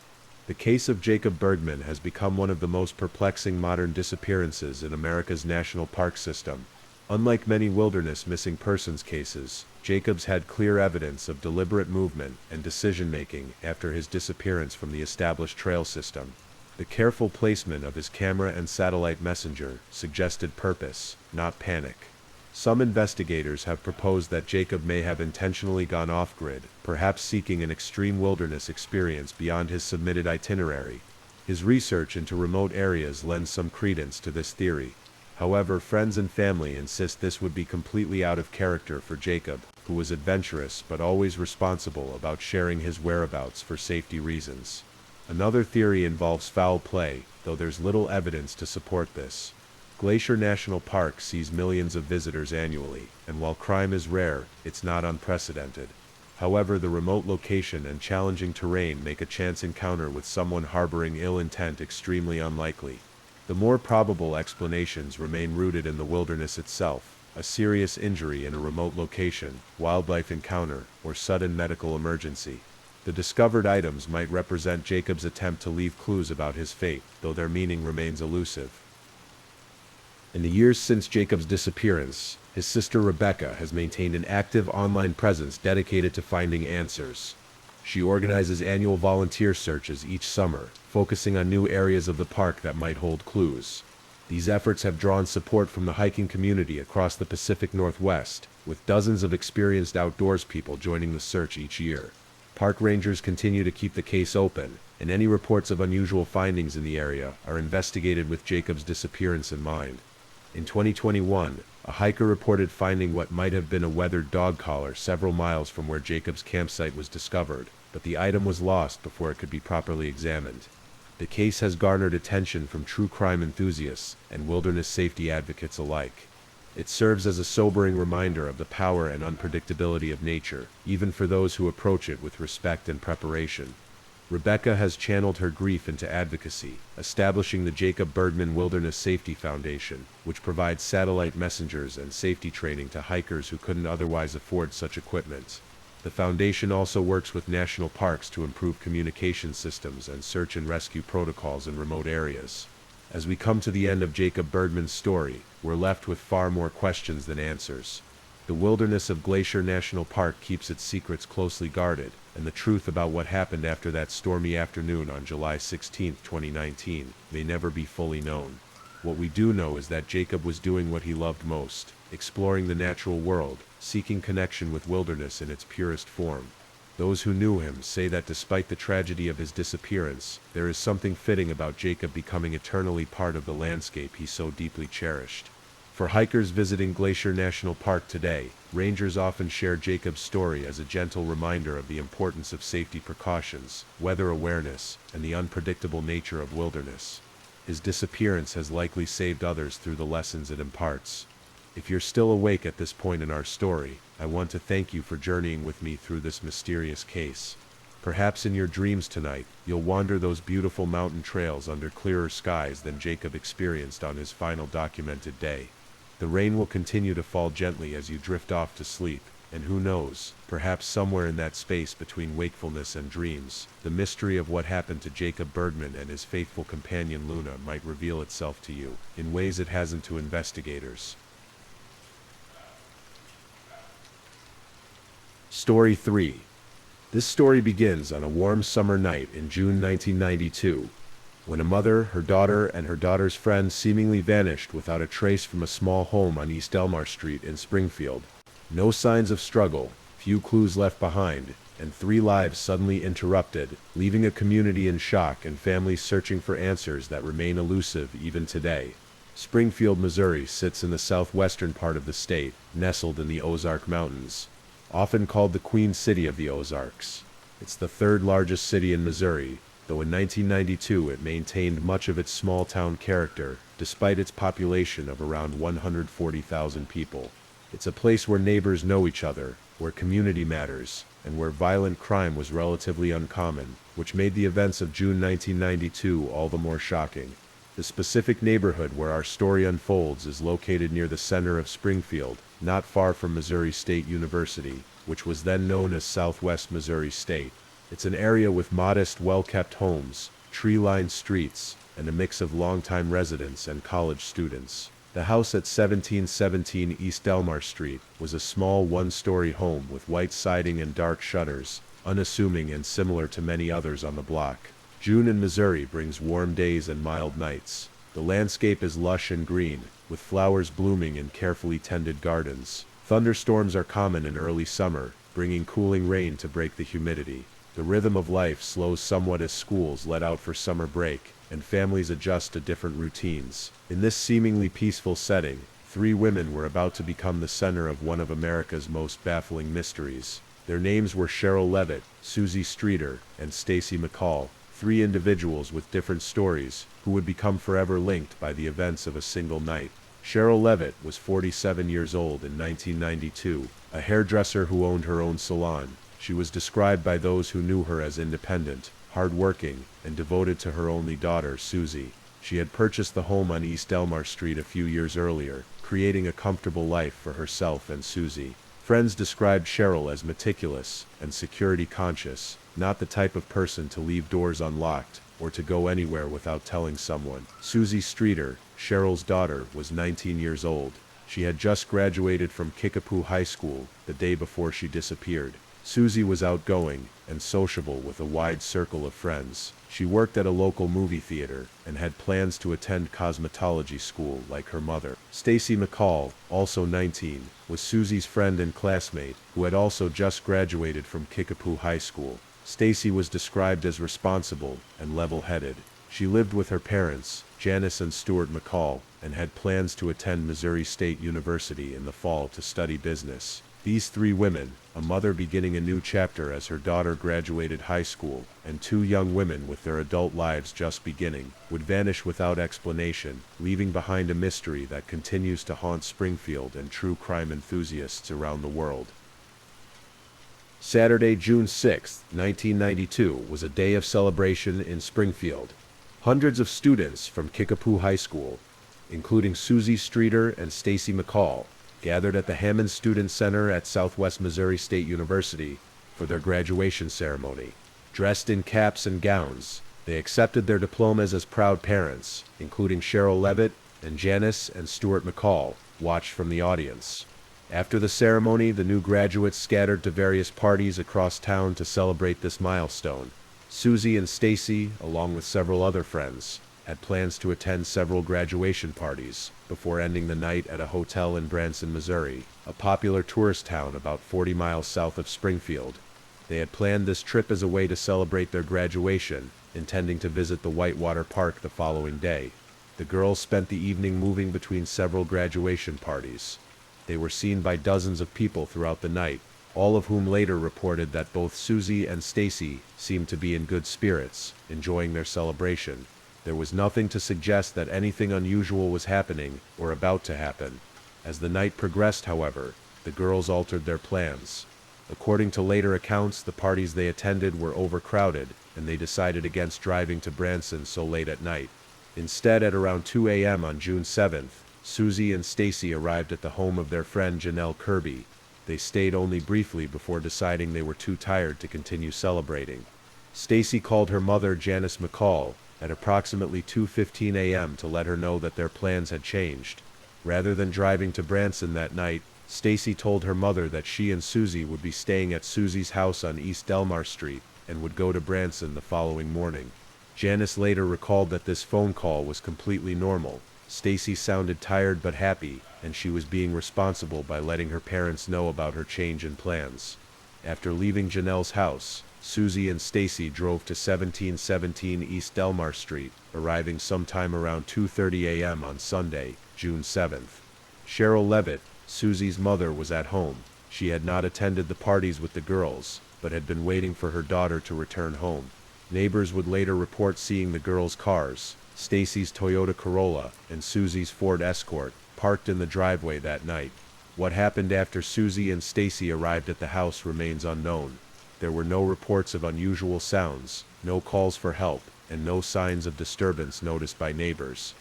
The case of Jacob Bergman has become one of the most perplexing modern disappearances in America's national park system. Unlike many wilderness missing persons cases, Jacobs had clear evidence of deliberate movement and decision-making after his disappearance from the established trail system. The careful placement of his camera and satellite messenger suggested purpose, not panic. Some investigators have proposed that Jacob may have intentionally gone off-grid, perhaps seeking an extreme wilderness experience beyond his submitted itinerary. His research into remote areas lends some credence to this theory. However, friends and family insist this would be completely out of character for Jacob, who was adventurous but always responsible about sharing his whereabouts for safety reasons. Another theory involves foul play, though there's little evidence to support this. Glacier National Park sees millions of visitors annually, and while crime is rare, it's not unprecedented. However, the remote location and challenging terrain make a chance encounter with someone harboring ill intent extremely unlikely. The more probable explanations remain rooted in the wilderness itself: a serious injury in a remote location, wildlife encounter, or sudden medical emergency. The discovered items might represent Jacob's attempt to leave clues about his fate, though their meaning remains elusive. In the years since Jacob's disappearance, his sister Rebecca has maintained an active online presence dedicated to finding answers. She organizes annual volunteer searches each summer, focusing on new areas of the park that might hold clues. These efforts have drawn support from the hiking community across the Pacific Northwest, with dozens of experienced outdoors people joining the search each year. Park rangers continue to keep the case open, and any reports of unusual findings in the area are investigated with Jacob's disappearance in mind. In 2021, a hiker reported finding what might have been a weathered dog collar several miles from where Jacob's campsite was discovered, but the item was lost before it could be properly examined. The case has garnered attention from true crime enthusiasts and wilderness safety advocates alike. It serves as a sobering reminder of the power and unpredictability of nature, even for those who approach it with respect and preparation. Rebecca has channeled her grief into advocacy, establishing the Jacob Bergman Wilderness Safety Foundation, which provides satellite messengers and safety training to hikers who couldn't otherwise afford such equipment. The foundation also works with national parks to improve communication systems and search and rescue protocols in remote areas. As we come to the end of Jacob Bergman's story, we're left with far more questions than answers. The wilderness of Glacier National Park keeps its secrets closely guarded, and the truth about what happened after that stormy afternoon on July 16, 2019, may never be fully known. What we do know is that Jacob was doing what he loved most: exploring the natural world, seeking connection with wilderness in its purest form. Those who knew him say that despite the tragedy of his disappearance, there is something fitting about Jacob becoming eternally part of the landscape he so deeply cherished. For hikers visiting Glacier National Park today, rangers often share Jacob's story as a gentle reminder of the importance of safety precautions, weather awareness, and the unpredictable nature of wilderness. His disappearance has likely saved others through the lessons it imparts. If you're still awake at this point in our story, I want to thank you for journeying with me through this mysterious case. Perhaps in your dreams tonight, you'll wander those beautiful mountain trails under clearer skies than Jacob experienced on his final documented day. The rain will continue to fall gently as you drift off to sleep, and who knows, perhaps somewhere in that space between wakefulness and dreams, the mystery of what happened to Jacob Bergman and his faithful companion Luna might reveal itself to you, in ways it hasn't to investigators. Story 3. This story begins on a warm summer night in June 1992. When a mother, her daughter, and her daughter's friend seemingly vanished without a trace from a small home on East Elmar Street in Springfield. No signs of struggle, few clues left behind, and 3 lives suddenly interrupted, leaving a community in shock and families searching for answers that remain elusive even today. Springfield, Missouri sits in the southwestern part of the state, nestled in the Ozark Mountains. Often called the Queen City of the Ozarks. It's the 3rd largest city in Missouri, though in 1992 it maintained much of its small-town character, despite its population of around 140,000 people. It's a place where neighbors know each other, where community matters, and where violent crime was relatively uncommon, which made the events of June 1992 all the more shocking. The specific neighborhood where our story unfolds is located near the center of Springfield, not far from Missouri State University, which was then known as Southwest Missouri State. It's an area with modest, well-kept homes, tree-lined streets, and a mix of longtime residents and college students. The house at 1717 East Elmar Street was a small one-story home with white siding and dark shutters, unassuming and similar to many others on the block. June in Missouri brings warm days and mild nights. The landscape is lush and green, with flowers blooming in carefully tended gardens. Thunderstorms are common in early summer, bringing cooling rain to break the humidity. The rhythm of life slows somewhat as schools let out for summer break, and families adjust to different routines. In this seemingly peaceful setting, three women were about to become the center of one of America's most baffling mysteries. Their names were Cheryl Levitt, Susie Streeter, and Stacy McCall, three individuals with different stories, who would become forever linked by the events of a single night. Cheryl Levitt was 47 years old in 1992, a hairdresser who owned her own salon. She was described by those who knew her as independent, hardworking, and devoted to her only daughter, Susie. She had purchased the home on East Delmar Street a few years earlier, creating a comfortable life for herself and Susie. Friends described Cheryl as meticulous and security conscious, not the type of person to leave doors unlocked or to go anywhere without telling someone. Susie Streeter, Cheryl's daughter, was 19 years old. She had just graduated from Kickapoo High School the day before she disappeared. Susie was outgoing and sociable with a wide circle of friends. She worked at a local movie theater and had plans to attend cosmetology school like her mother. Stacy McCall, also 19, was Susie's friend and classmate who had also just graduated from Kickapoo High School. Stacy was described as responsible and level-headed. She lived with her parents, Janice and Stuart McCall, and had plans to attend Missouri State University in the fall to study business. These three women, a mother beginning a new chapter as her daughter graduated high school, and two young women with their adult lives just beginning, would vanish without explanation, leaving behind a mystery that continues to haunt Springfield and true crime enthusiasts around the world. Saturday, June 6, 1992, was a day of celebration in Springfield. Hundreds of students from Kickapoo High School, including Susie Streeter and Stacy McCall, gathered at the Hammond Student Center at Southwest Missouri State University for their graduation ceremony. Dressed in caps and gowns, they accepted their diplomas as proud parents, including Cheryl Levitt and Janice and Stuart McCall, watched from the audience. After the ceremony, the new graduates scattered to various parties across town to celebrate this milestone. Susie and Stacy, along with several other friends, had plans to attend several graduation parties before ending the night at a hotel in Branson, Missouri, a popular tourist town about 40 miles south of Springfield. They had planned this trip as a way to celebrate their graduation, intending to visit the Whitewater Park the following day. The girls spent the evening moving between several graduation parties. They were seen by dozens of people throughout the night, all of whom later reported that both Susie and Stacy seemed to be in good spirits, enjoying their celebration. There was nothing to suggest that anything unusual was happening or about to happen. As the night progressed, however, the girls altered their plans. According to later accounts, the parties they attended were overcrowded, and they decided against driving to Branson so late at night. Instead, at around 2 a.m. on June 7th, Susie and Stacy arrived at the home of their friend Janelle Kirby. They stayed only briefly before deciding they were too tired to continue celebrating. Stacy called her mother, Janice McCall, at approximately 2:15 a.m. to let her know that their plans had changed. Rather than driving to Branson that night, Stacy told her mother that she and Susie would be staying at Susie's house on East Delmar Street and would go to Branson the following morning. Janice later recalled that this phone call was completely normal. Stacy sounded tired but happy, and she was being responsible by letting her parents know about her change in plans. After leaving Janelle's house, Susie and Stacy drove to 1717 East Delmar Street, arriving sometime around 2:30 a.m. on Sunday, June 7th. Cheryl Levitt, Susie's mother, was at home. She had not attended the parties with the girls, but had been waiting for her daughter to return home. Neighbors would later report seeing the girls' cars, Stacy's Toyota Corolla and Susie's Ford Escort, parked in the driveway that night. What happened after Susie and Stacy arrived at the house remains unknown. There were no reports of unusual sounds, no calls for help, and no signs of disturbance noticed by neighbors.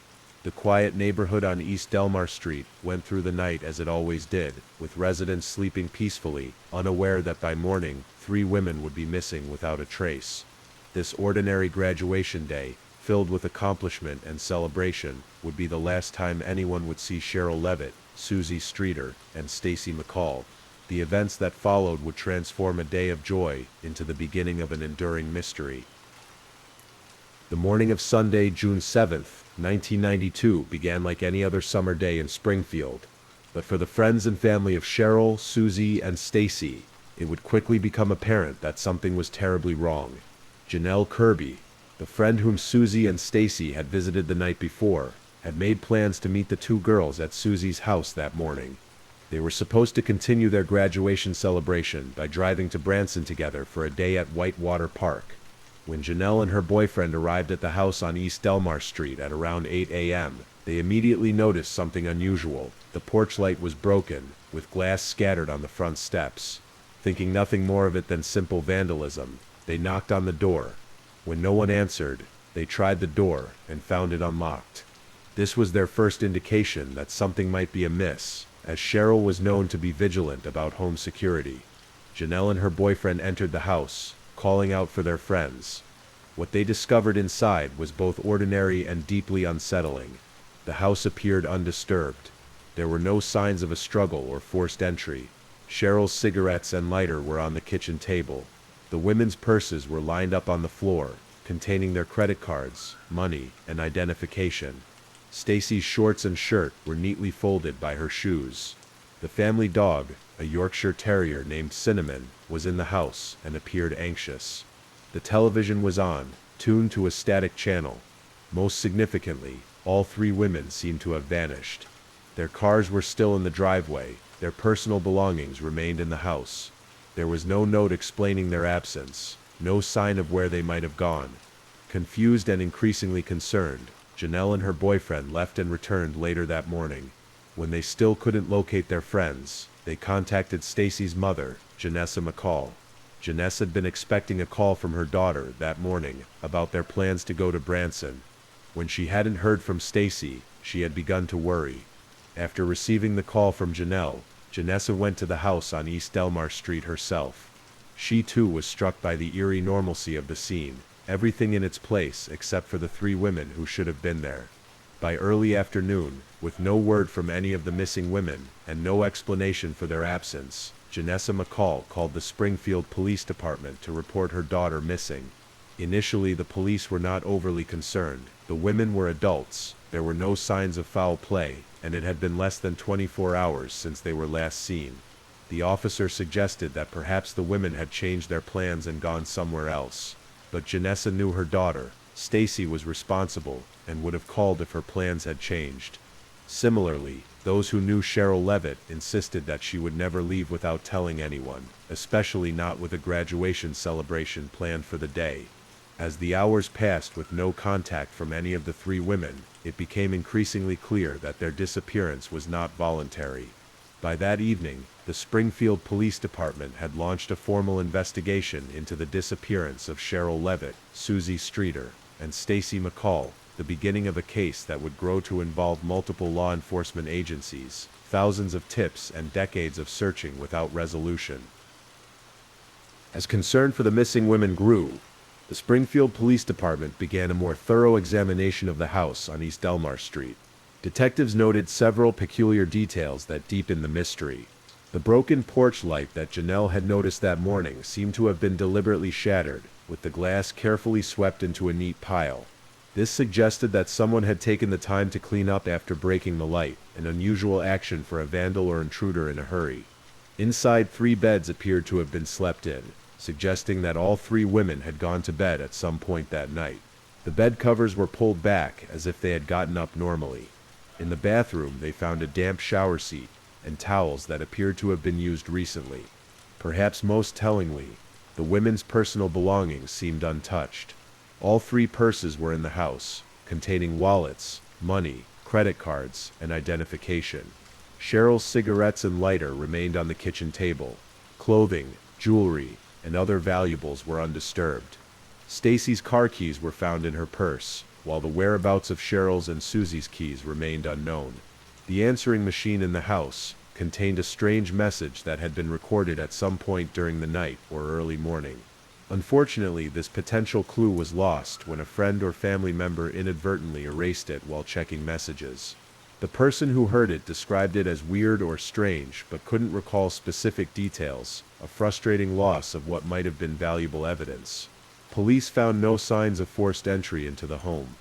The quiet neighborhood on East Delmar Street went through the night as it always did, with residents sleeping peacefully, unaware that by morning, three women would be missing without a trace. This ordinary graduation day, filled with accomplishment and celebration, would be the last time anyone would see Cheryl Levitt, Susie Streeter, and Stacy McCall. The events that followed would transform a day of joy into the beginning of an enduring mystery. The morning of Sunday, June 7th, 1992, began like any other summer day in Springfield. But for the friends and family of Cheryl, Susie, and Stacy, it would quickly become apparent that something was terribly wrong. Janelle Kirby, The friend whom Susie and Stacy had visited the night before had made plans to meet the two girls at Susie's house that morning. They were supposed to continue their graduation celebration by driving to Branson together for a day at Whitewater Park. When Janelle and her boyfriend arrived at the house on East Delmar Street at around 8 a.m., they immediately noticed something unusual. The porch light was broken, with glass scattered on the front steps. Thinking nothing more of it than simple vandalism, they knocked on the door. When no one answered, they tried the door and found it unlocked. This was their first indication that something might be amiss, as Cheryl was known to be vigilant about home security. Janelle and her boyfriend entered the house, calling out for their friends. What they discovered inside was both ordinary and deeply unsettling. The house appeared undisturbed. There were no signs of a struggle or forced entry. Cheryl's cigarettes and lighter were on the kitchen table. The women's purses were lined up on the floor, containing their credit cards, money, and identification. Stacy's shorts and shirt were neatly folded by her shoes. The family dog, a Yorkshire Terrier named Cinnamon, was in the house and appeared anxious. The television was on, tuned to a static channel. Most significantly, all three women seemed to have vanished. Their cars were still in the driveway. Their personal belongings remained in the house. There was no note explaining their absence, no sign of where they might have gone. Confused and increasingly concerned, Janelle and her boyfriend left and returned later that morning. When they still couldn't locate their friends, they contacted Stacy's mother, Janessa McCall. Janessa had been expecting a call from her daughter that morning about their plans to go to Branson. When she hadn't heard from Stacy, she had begun to worry. After receiving the call from Janelle, Janessa went to the house on East Delmar Street herself. She too was struck by the eerie normalcy of the scene, everything in its place except for the three women who should have been there. By early afternoon, with no word from any of the missing women, and no explanation for their absence, Janessa McCall called the Springfield Police Department to report her daughter missing. Initially, the police were not overly concerned. The women were adults, there were no signs of foul play, and it had been less than 24 hours since they were last seen. The officer suggested that perhaps the women had changed their plans and gone somewhere else. But Janessa knew her daughter, Stacy, was responsible, and would have called if her plans had changed. Similarly, those who knew Cheryl Levitt insisted that she would never leave without telling anyone, especially not with a graduation celebration planned for the day. As the hours passed with no contact from any of the three women, it became increasingly clear that their disappearance was not voluntary. By that evening, the Springfield Police Department had launched a formal investigation into the disappearance of Cheryl Levitt, Susie Streeter, and Stacy McCall, the beginning of a case that would grow to involve multiple law enforcement agencies, thousands of tips, and decades of searching without resolution. As concern for the missing women grew, the Springfield Police Department began a more thorough examination of the house on East Delmar Street. Detectives noted several peculiar details that deepened the mystery. The broken porch light that Janelle had noticed that morning seemed to have been deliberately shattered, with the glass carefully swept into a neat pile. This suggested that someone had taken the time to clean up after breaking the light, an unusual action for a vandal or intruder in a hurry. Inside, 3 beds appeared to have been slept in, suggesting that all 3 women had gone to bed at some point that night. The bed covers were pulled back as if they had gotten up normally. In the bathroom, they found a damp shower seat and towels that appeared to have been used recently. Perhaps most tellingly, the women's personal belongings seemed untouched. All 3 purses were in the house, containing wallets, money, credit cards, and identification. Cheryl's cigarettes and lighter remained on the kitchen table. Clothing, jewelry, and other valuables were undisturbed. Stacy's car keys were found in her purse, while the whereabouts of Cheryl's and Susie's keys remained unknown. The answering machine in the house contained a strange message that had been recorded at some point during the night or early morning. Unfortunately, this potential clue was lost when a friend or family member inadvertently erased it while checking messages. The person who heard it described it as weird or strange, but couldn't recall specific details, a frustrating loss of what might have been valuable evidence. Police found no signs of forced entry into the home.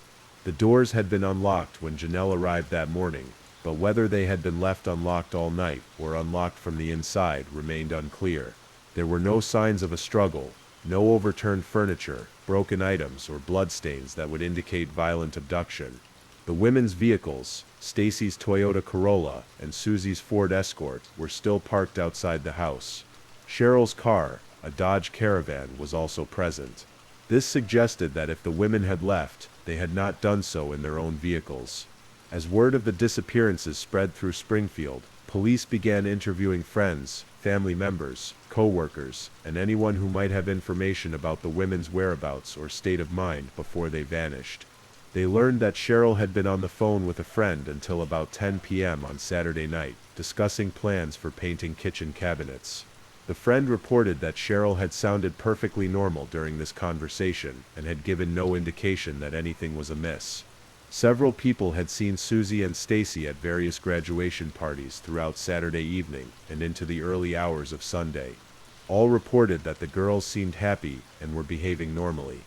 The doors had been unlocked when Janelle arrived that morning, but whether they had been left unlocked all night or unlocked from the inside remained unclear. There were no signs of a struggle, No overturned furniture, broken items, or bloodstains that would indicate violent abduction. The women's vehicles, Stacy's Toyota Corolla and Susie's Ford Escort, were still parked outside the house. Cheryl's car, a Dodge Caravan, was also present. This suggested that if the women had left, they had not done so in their own vehicles. As word of the disappearances spread through Springfield, police began interviewing friends, family members, co-workers, and anyone who might have information about the women's whereabouts or state of mind before they vanished. They learned that Cheryl had been on the phone with a friend until about 10 p.m. on Saturday night, discussing plans for painting kitchen cabinets. The friend reported that Cheryl had sounded perfectly normal during this conversation and had given no indication that anything was amiss. Several people had seen Susie and Stacy at various graduation parties throughout Saturday evening and into the early hours of Sunday. All reported that the girls seemed happy and were behaving normally.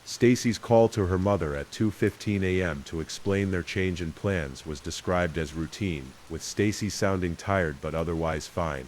Stacy's call to her mother at 2:15 a.m. to explain their change in plans was described as routine, with Stacy sounding tired but otherwise fine.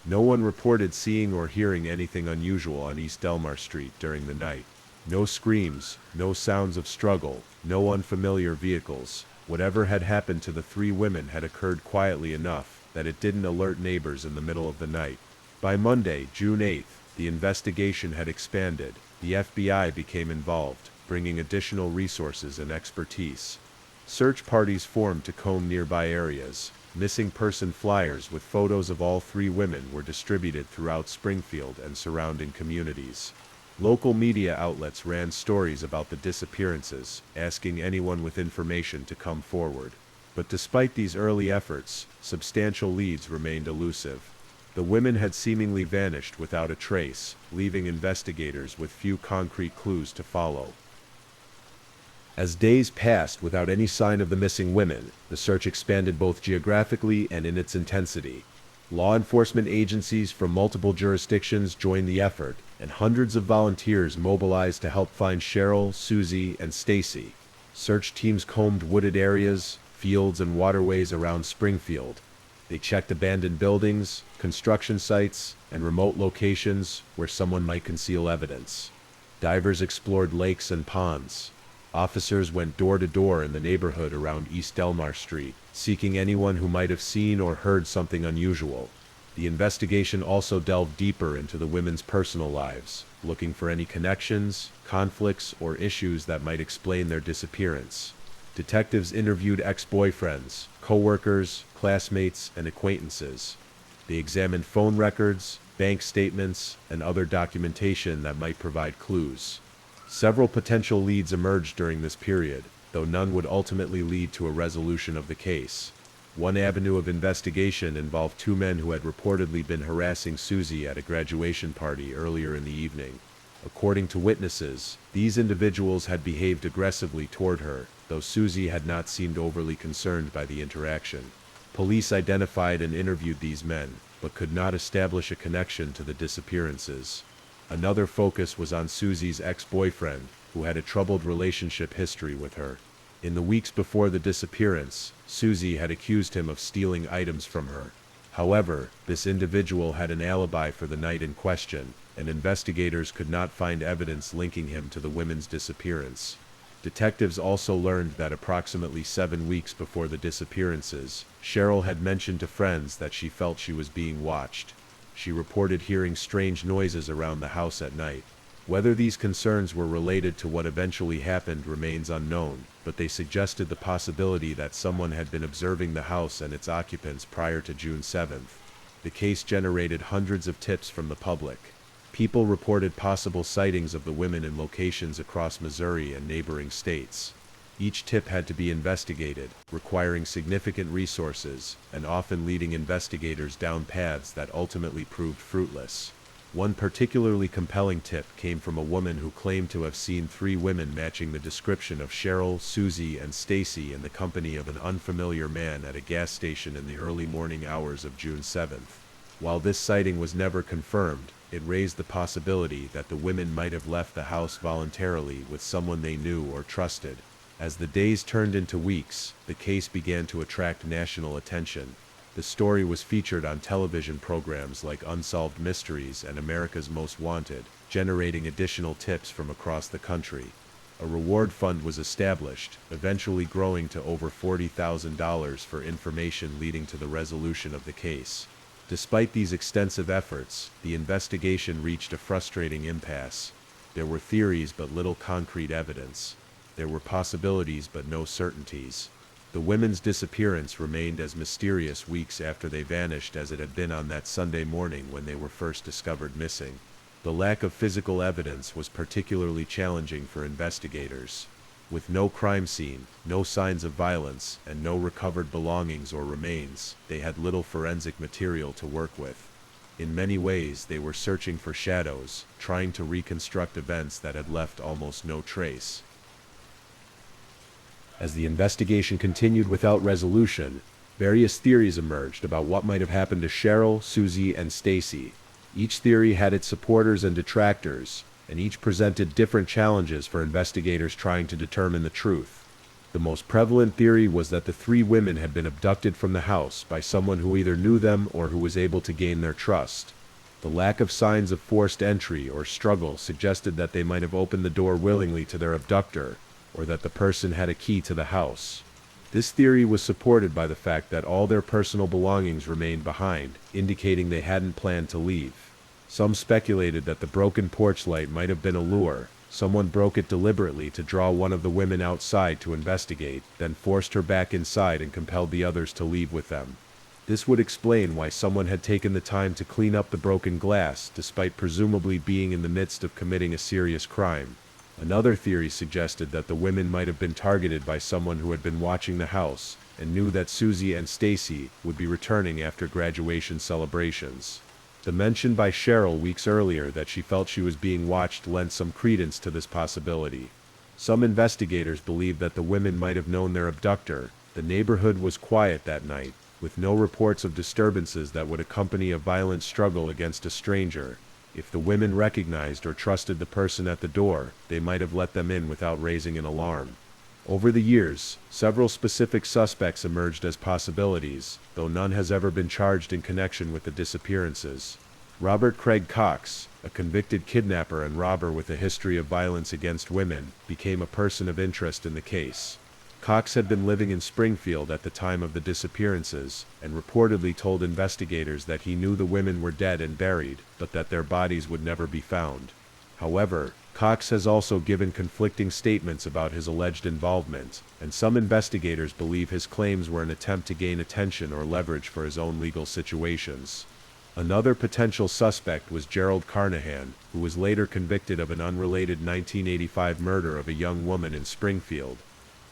No one reported seeing or hearing anything unusual on East Delmar Street during the night. No screams, no sounds of struggle, no unfamiliar vehicles. Whatever had happened to the three women had occurred quietly enough that it didn't alert neighbors in the middle of the night. By Monday, June 8th, the investigation had expanded. The FBI became involved, bringing additional resources and expertise. Search parties formed to comb nearby areas. Missing person flyers with photos of all three women were distributed throughout Springfield and surrounding communities. Local media outlets ran stories about the disappearances, asking anyone with information to come forward. But despite these early efforts, substantial leads remained elusive. The women had seemingly vanished without a trace, leaving investigators with few concrete clues to follow. As days passed without any sign of the missing women, the search expanded both geographically and in its intensity. Law enforcement agencies from multiple jurisdictions joined the effort, and hundreds of volunteers mobilized to help find Cheryl, Susie, and Stacy. Search teams combed wooded areas, fields, and waterways around Springfield. They checked abandoned buildings, construction sites, and remote locations where someone might conceal evidence. Divers explored lakes and ponds. Officers went door to door in the neighborhood around East Delmar Street, seeking anyone who might have seen or heard something unusual. The investigation also delved deeper into the women's personal lives, looking for any connections, conflicts, or issues that might explain their disappearance. Detectives interviewed ex-boyfriends, co-workers, classmates, and acquaintances. They examined phone records, bank statements, and other documentation that might provide clues. Several potential leads emerged during this period, though none would ultimately lead to a resolution of the case. One avenue of investigation involved two men who had reportedly been harassing Susie at a graduation party earlier in the evening. According to witnesses, these individuals had behaved aggressively toward her, though Susie had not seemed overly concerned by the interaction. Police identified and interviewed these men, but could not establish a connection to the disappearances. Another focus was on Susie's ex-boyfriend, who had a troubled relationship history with her. In the weeks before the disappearance, Susie had accused him of stealing items from her. However, this individual had an alibi for the night in question, and investigators could not find evidence linking him to the women's disappearance. Detectives also learned that approximately 7 weeks before the disappearances, Cheryl had mentioned to friends that she felt she was being watched. She reported hearing strange noises around the house at night. Whether these concerns were related to what eventually happened remains unknown, but they suggested the possibility that someone had been observing the house and its occupants prior to June 7th. The case generated hundreds of tips from the public. People reported possible sightings of the women in locations across Missouri and neighboring states. Each tip had to be investigated, requiring significant resources, and often leading investigators down paths that ultimately proved fruitless. One particularly compelling tip came from a woman who claimed to have seen 3 women matching the description of Cheryl, Susie, and Stacy in the company of an unfamiliar man at a gas station in the early morning hours of June 7th. While this sighting was never confirmed, it raised the possibility that the women might have left the house voluntarily with someone they knew or trusted. As the days turned into weeks, the case began to attract national attention. The story was featured on television programs like Unsolved Mysteries and America's Most Wanted, generating additional tips from across the country. A reward fund was established, eventually growing to over $40,000 for information leading to the resolution of the case. Despite these extensive efforts, the investigation reached a frustrating impasse. There were theories but little concrete evidence. There were possibilities but no certainties. The women's disappearance remained as mysterious weeks after they vanished as it had been on that Sunday morning when they were first discovered missing. The lack of physical evidence was particularly challenging for investigators. With no crime scene, no signs of violence, and no recovered belongings or remains, they had little forensic material to work with. In many ways, they were searching for shadows, trying to reconstruct events that had left almost no trace. As the investigation continued without resolution, various theories emerged about what might have happened to Cheryl, Susie, and Stacy. Each theory had its supporters and detractors, and each presented different challenges for investigators trying to determine the truth. The most prevalent theory was that the three women had been abducted from the house by someone who either knew them or who was able to gain their trust. The lack of signs of forced entry or struggle suggested that they might have opened the door willingly to their abductor, or that the person had a key to the house. This theory was supported by the fact that all their personal belongings remained behind, indicating they hadn't planned to leave. Some speculated that the broken porch light might have been a lure. Someone broke it deliberately to draw one of the women outside to investigate, then forced her back inside and compelled the others to leave with them. This would explain why someone had taken the time to clean up the broken glass, despite presumably being in the midst of committing a serious crime. Another theory suggested that the women might have been targeted by someone who had been watching the house and knew that Susie and Stacy would be returning after graduation celebrations. The mention by Cheryl weeks earlier that she felt she was being watched lent some credence to this possibility. Some investigators believed that the women might have known their abductor. The neighborhood was quiet that night, with no reports of disturbances that would accompany a violent struggle against a stranger. If the women recognized or trusted the person at the door, they might have let them in without raising an alarm. Over the years, several specific suspects emerged as possibilities, though none has ever been charged in connection with the disappearances. Robert Craig Cox, a convicted kidnapper and robber with a history of violence against women, became a person of interest in the case. Cox had been living in Springfield at the time of the disappearances, and reportedly told investigators that he knew the women were dead and buried, but that their bodies would never be found. However, Cox has also given conflicting statements about his alleged involvement, and some investigators believe his claims were an attempt to gain attention or leverage for his own legal situations. Another potential suspect was Gerald Carnahan, who was later convicted of an unrelated 1985 murder of a young woman in Springfield.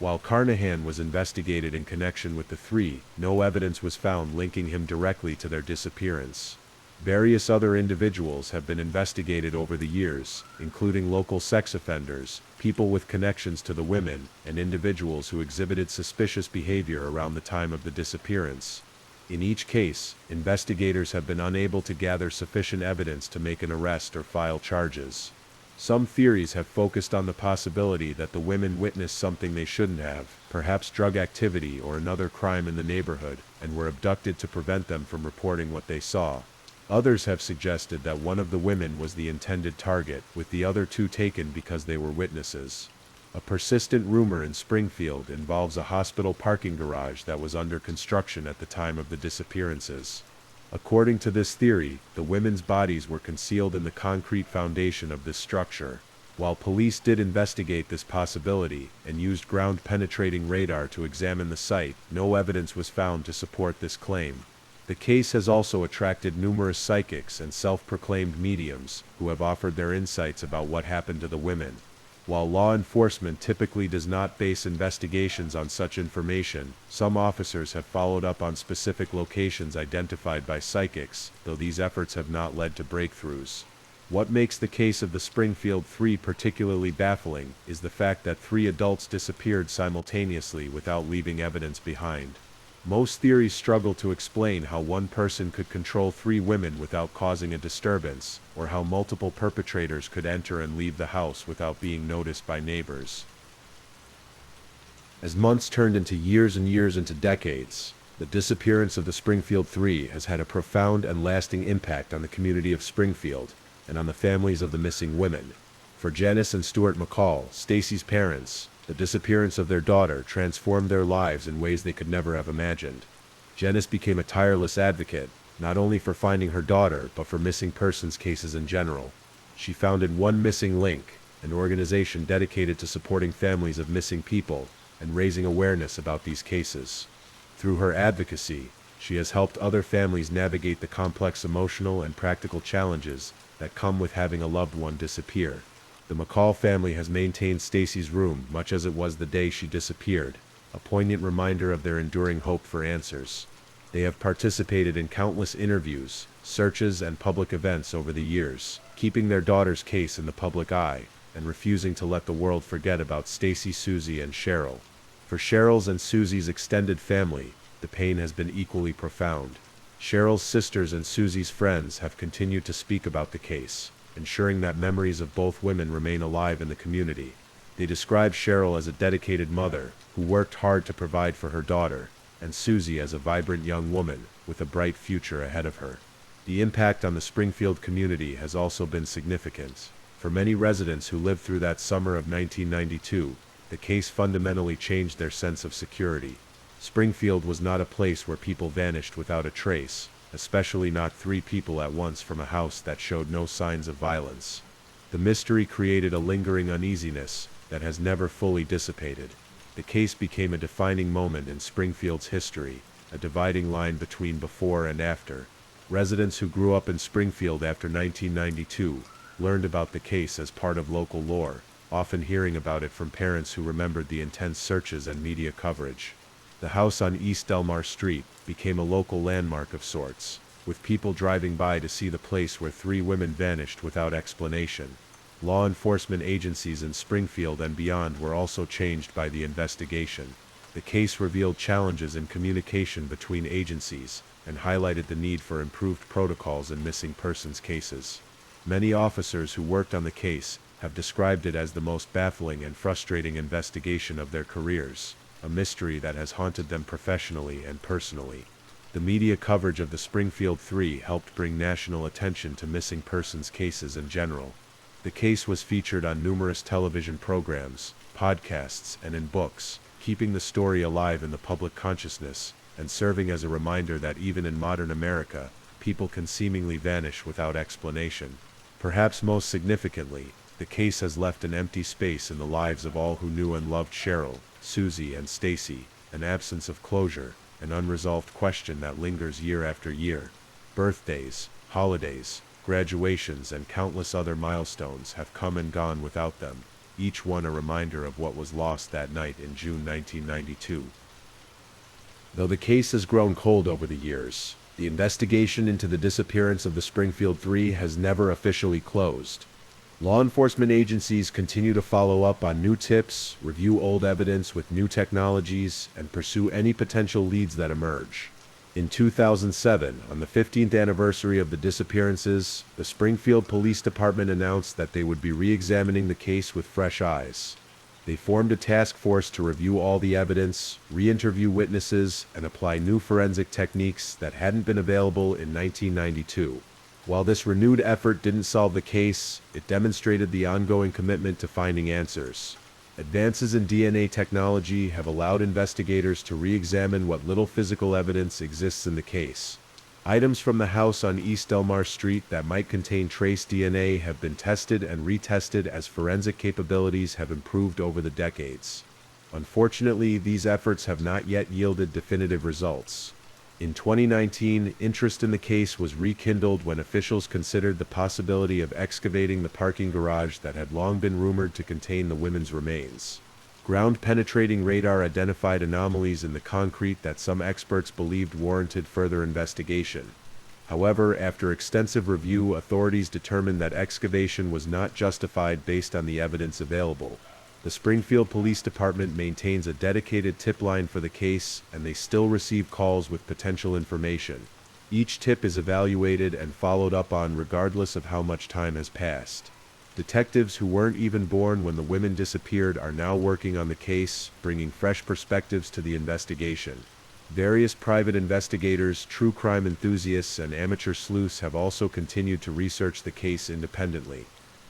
While Carnahan was investigated in connection with the three, no evidence was found linking him directly to their disappearance. Various other individuals have been investigated over the years, including local sex offenders, people with connections to the women, and individuals who exhibited suspicious behavior around the time of the disappearance. In each case, investigators have been unable to gather sufficient evidence to make an arrest or file charges. Some theories have focused on the possibility that the women witnessed something they shouldn't have, perhaps drug activity or another crime in the neighborhood, and were abducted to prevent them from reporting what they saw. Others have suggested that one of the women was the intended target, with the other two taken because they were witnesses. A persistent rumor in Springfield involves a hospital parking garage that was under construction at the time of the disappearances. According to this theory, the women's bodies were concealed in the concrete foundation of this structure. While police did investigate this possibility and used ground-penetrating radar to examine the site, no evidence was found to support this claim. The case has also attracted numerous psychics and self-proclaimed mediums who have offered their insights about what happened to the women. While law enforcement typically does not base investigations on such information, some officers have followed up on specific locations identified by psychics, though these efforts have not led to breakthroughs. What makes the case of the Springfield Three particularly baffling is the fact that three adults disappeared simultaneously without leaving evidence behind. Most theories struggle to explain how one person could control three women without causing a disturbance, or how multiple perpetrators could enter and leave the house without being noticed by neighbors. As months turned into years and years into decades, The disappearance of the Springfield Three has had a profound and lasting impact on the community of Springfield and on the families of the missing women. For Janice and Stuart McCall, Stacy's parents, the disappearance of their daughter transformed their lives in ways they could never have imagined. Janice became a tireless advocate, not only for finding her daughter, but for missing persons cases in general. She founded One Missing Link, an organization dedicated to supporting families of missing people and raising awareness about these cases. Through her advocacy, she has helped other families navigate the complex emotional and practical challenges that come with having a loved one disappear. The McCall family has maintained Stacy's room much as it was the day she disappeared, a poignant reminder of their enduring hope for answers. They have participated in countless interviews, searches, and public events over the years, keeping their daughter's case in the public eye and refusing to let the world forget about Stacy, Susie, and Cheryl. For Cheryl's and Susie's extended family, the pain has been equally profound. Cheryl's sisters and Susie's friends have continued to speak about the case, ensuring that memories of both women remain alive in the community. They describe Cheryl as a dedicated mother who worked hard to provide for her daughter, and Susie as a vibrant young woman with a bright future ahead of her. The impact on the Springfield community has also been significant. For many residents who lived through that summer of 1992, the case fundamentally changed their sense of security. Springfield was not a place where people vanished without a trace, especially not 3 people at once from a house that showed no signs of violence. The mystery created a lingering uneasiness that has never fully dissipated. The case became a defining moment in Springfield's history, a dividing line between before and after. Residents who grew up in Springfield after 1992 learned about the case as part of local lore, often hearing about it from parents who remembered the intense searches and media coverage. The house on East Delmar Street became a local landmark of sorts, with people driving by to see the place where 3 women vanished without explanation. Law enforcement agencies in Springfield and beyond were also changed by the investigation. The case revealed challenges in communication between agencies and highlighted the need for improved protocols in missing persons cases. Many officers who worked on the case have described it as the most baffling and frustrating investigation of their careers, a mystery that has haunted them professionally and personally. The media coverage of the Springfield Three helped bring national attention to missing persons cases in general. The case was featured on numerous television programs, podcasts, and in books, keeping the story alive in the public consciousness and serving as a reminder that even in modern America, people can seemingly vanish without explanation. Perhaps most significantly, the case has left an empty space in the lives of all who knew and loved Cheryl, Susie, and Stacy, an absence of closure, an unresolved question that lingers year after year. Birthdays, holidays, graduations, and countless other milestones have come and gone without them, each one a reminder of what was lost that night in June 1992. Though the case has grown cold over the years, the investigation into the disappearance of the Springfield Three has never officially closed. Law enforcement agencies continue to follow up on new tips, review old evidence with new technologies, and pursue any potential leads that emerge. In 2007, on the 15th anniversary of the disappearances, the Springfield Police Department announced that they would be re-examining the case with fresh eyes. They formed a task force to review all the evidence, re-interview witnesses, and apply new forensic techniques that hadn't been available in 1992. While this renewed effort didn't solve the case, it demonstrated the ongoing commitment to finding answers. Advances in DNA technology have allowed investigators to re-examine what little physical evidence exists in the case. Items from the house on East Delmar Street that might contain trace DNA have been tested and retested as forensic capabilities have improved over the decades. Unfortunately, these efforts have not yet yielded definitive results. In 2019, interest in the case was rekindled when officials considered the possibility of excavating the parking garage that had long been rumored to contain the women's remains. Ground-penetrating radar identified anomalies in the concrete that some experts believed warranted further investigation. However, after extensive review, authorities determined that excavation was not justified based on the evidence available. The Springfield Police Department maintains a dedicated tip line for the case, and they still receive calls with potential information. Each tip is evaluated and followed up on regardless of how much time has passed. Detectives who weren't even born when the women disappeared are now working on the case, bringing fresh perspectives to the investigation. Various private investigators, true crime enthusiasts, and amateur sleuths have also continued to research the case independently.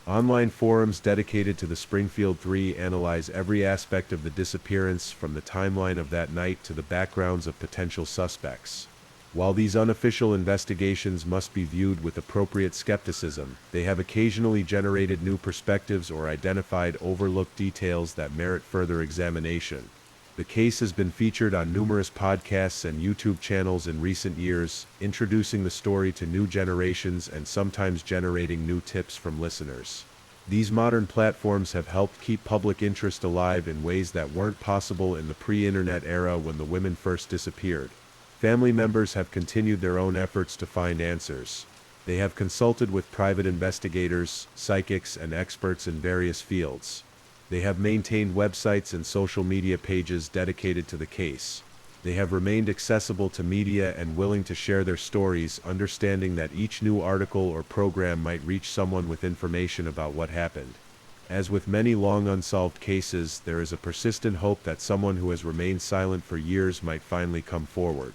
Online forums dedicated to the Springfield Three analyze every aspect of the disappearance, from the timeline of that night to the backgrounds of potential suspects. While these unofficial investigations must be viewed with appropriate skepticism, they have occasionally generated new perspectives or identified overlooked details that merit further examination. The case has been featured on numerous podcasts and YouTube channels in recent years, introducing the story to new generations and sometimes generating new tips from listeners. These modern platforms have helped keep public interest alive in ways that weren't possible in the pre-internet era when the women first disappeared. Family members have continued their own efforts to find answers. They have consulted with private investigators, psychics, and experts in various fields. They have maintained websites and social media pages dedicated to the case. They have remained accessible to media and willing to share their stories, understanding that each new article or program might reach someone with information about what happened. As with many long unsolved cases, there is a persistent hope that someone who has remained silent for years might finally come forward.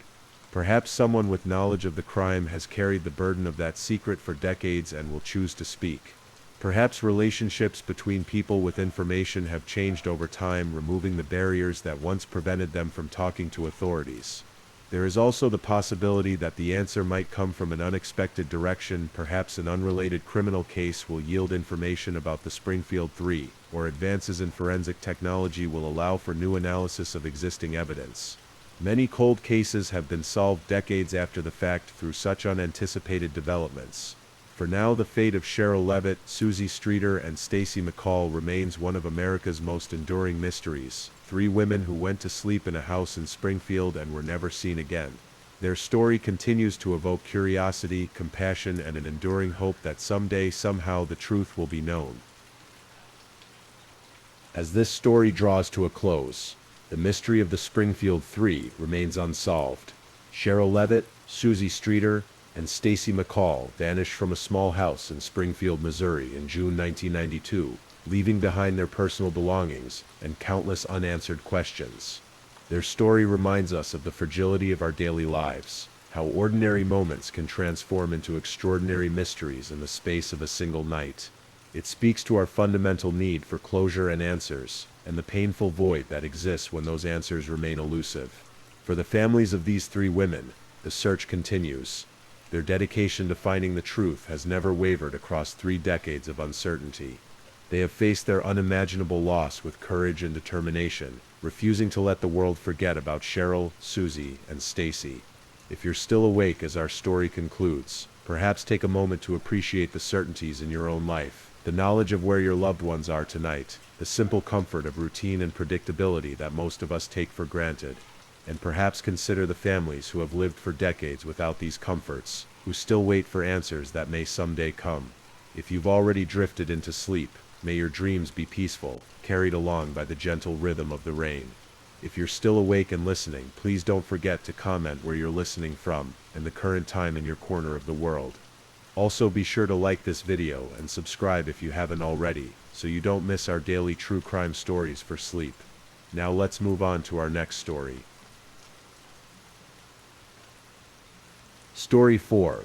Perhaps someone with knowledge of the crime has carried the burden of that secret for decades and will choose to speak. Perhaps relationships between people with information have changed over time, removing the barriers that once prevented them from talking to authorities. There is also the possibility that the answer might come from an unexpected direction. Perhaps an unrelated criminal case will yield information about the Springfield Three, or advances in forensic technology will allow for new analysis of existing evidence. Many cold cases have been solved decades after the fact through such unanticipated developments. For now, the fate of Cheryl Levitt, Susie Streeter, and Stacy McCall remains one of America's most enduring mysteries. Three women who went to sleep in a house in Springfield and were never seen again. Their story continues to evoke curiosity, compassion, and an enduring hope that someday, somehow, the truth will be known. As this story draws to a close, the mystery of the Springfield Three remains unsolved. Cheryl Levitt, Susie Streeter, and Stacy McCall vanished from a small house in Springfield, Missouri in June 1992, leaving behind their personal belongings and countless unanswered questions. Their story reminds us of the fragility of our daily lives, how ordinary moments can transform into extraordinary mysteries in the space of a single night. It speaks to our fundamental need for closure and answers, and the painful void that exists when those answers remain elusive. For the families of these three women, the search continues. Their dedication to finding the truth has never wavered across 3 decades of uncertainty. They have faced their unimaginable loss with courage and determination, refusing to let the world forget about Cheryl, Susie, and Stacy. If you're still awake as our story concludes, perhaps take a moment to appreciate the certainties in your own life, the knowledge of where your loved ones are tonight, the simple comfort of routine and predictability that most of us take for granted. And perhaps consider the families who have lived for decades without these comforts, who still wait for answers that may someday come. If you've already drifted into sleep, may your dreams be peaceful, carried along by the gentle rhythm of the rain. If you're still awake and listening, please don't forget to comment where you're listening from and the current time in your corner of the world. Also, be sure to like this video and subscribe if you haven't already, so you don't miss our daily true crime stories for sleep. Now let's move on to our next story. Story 4.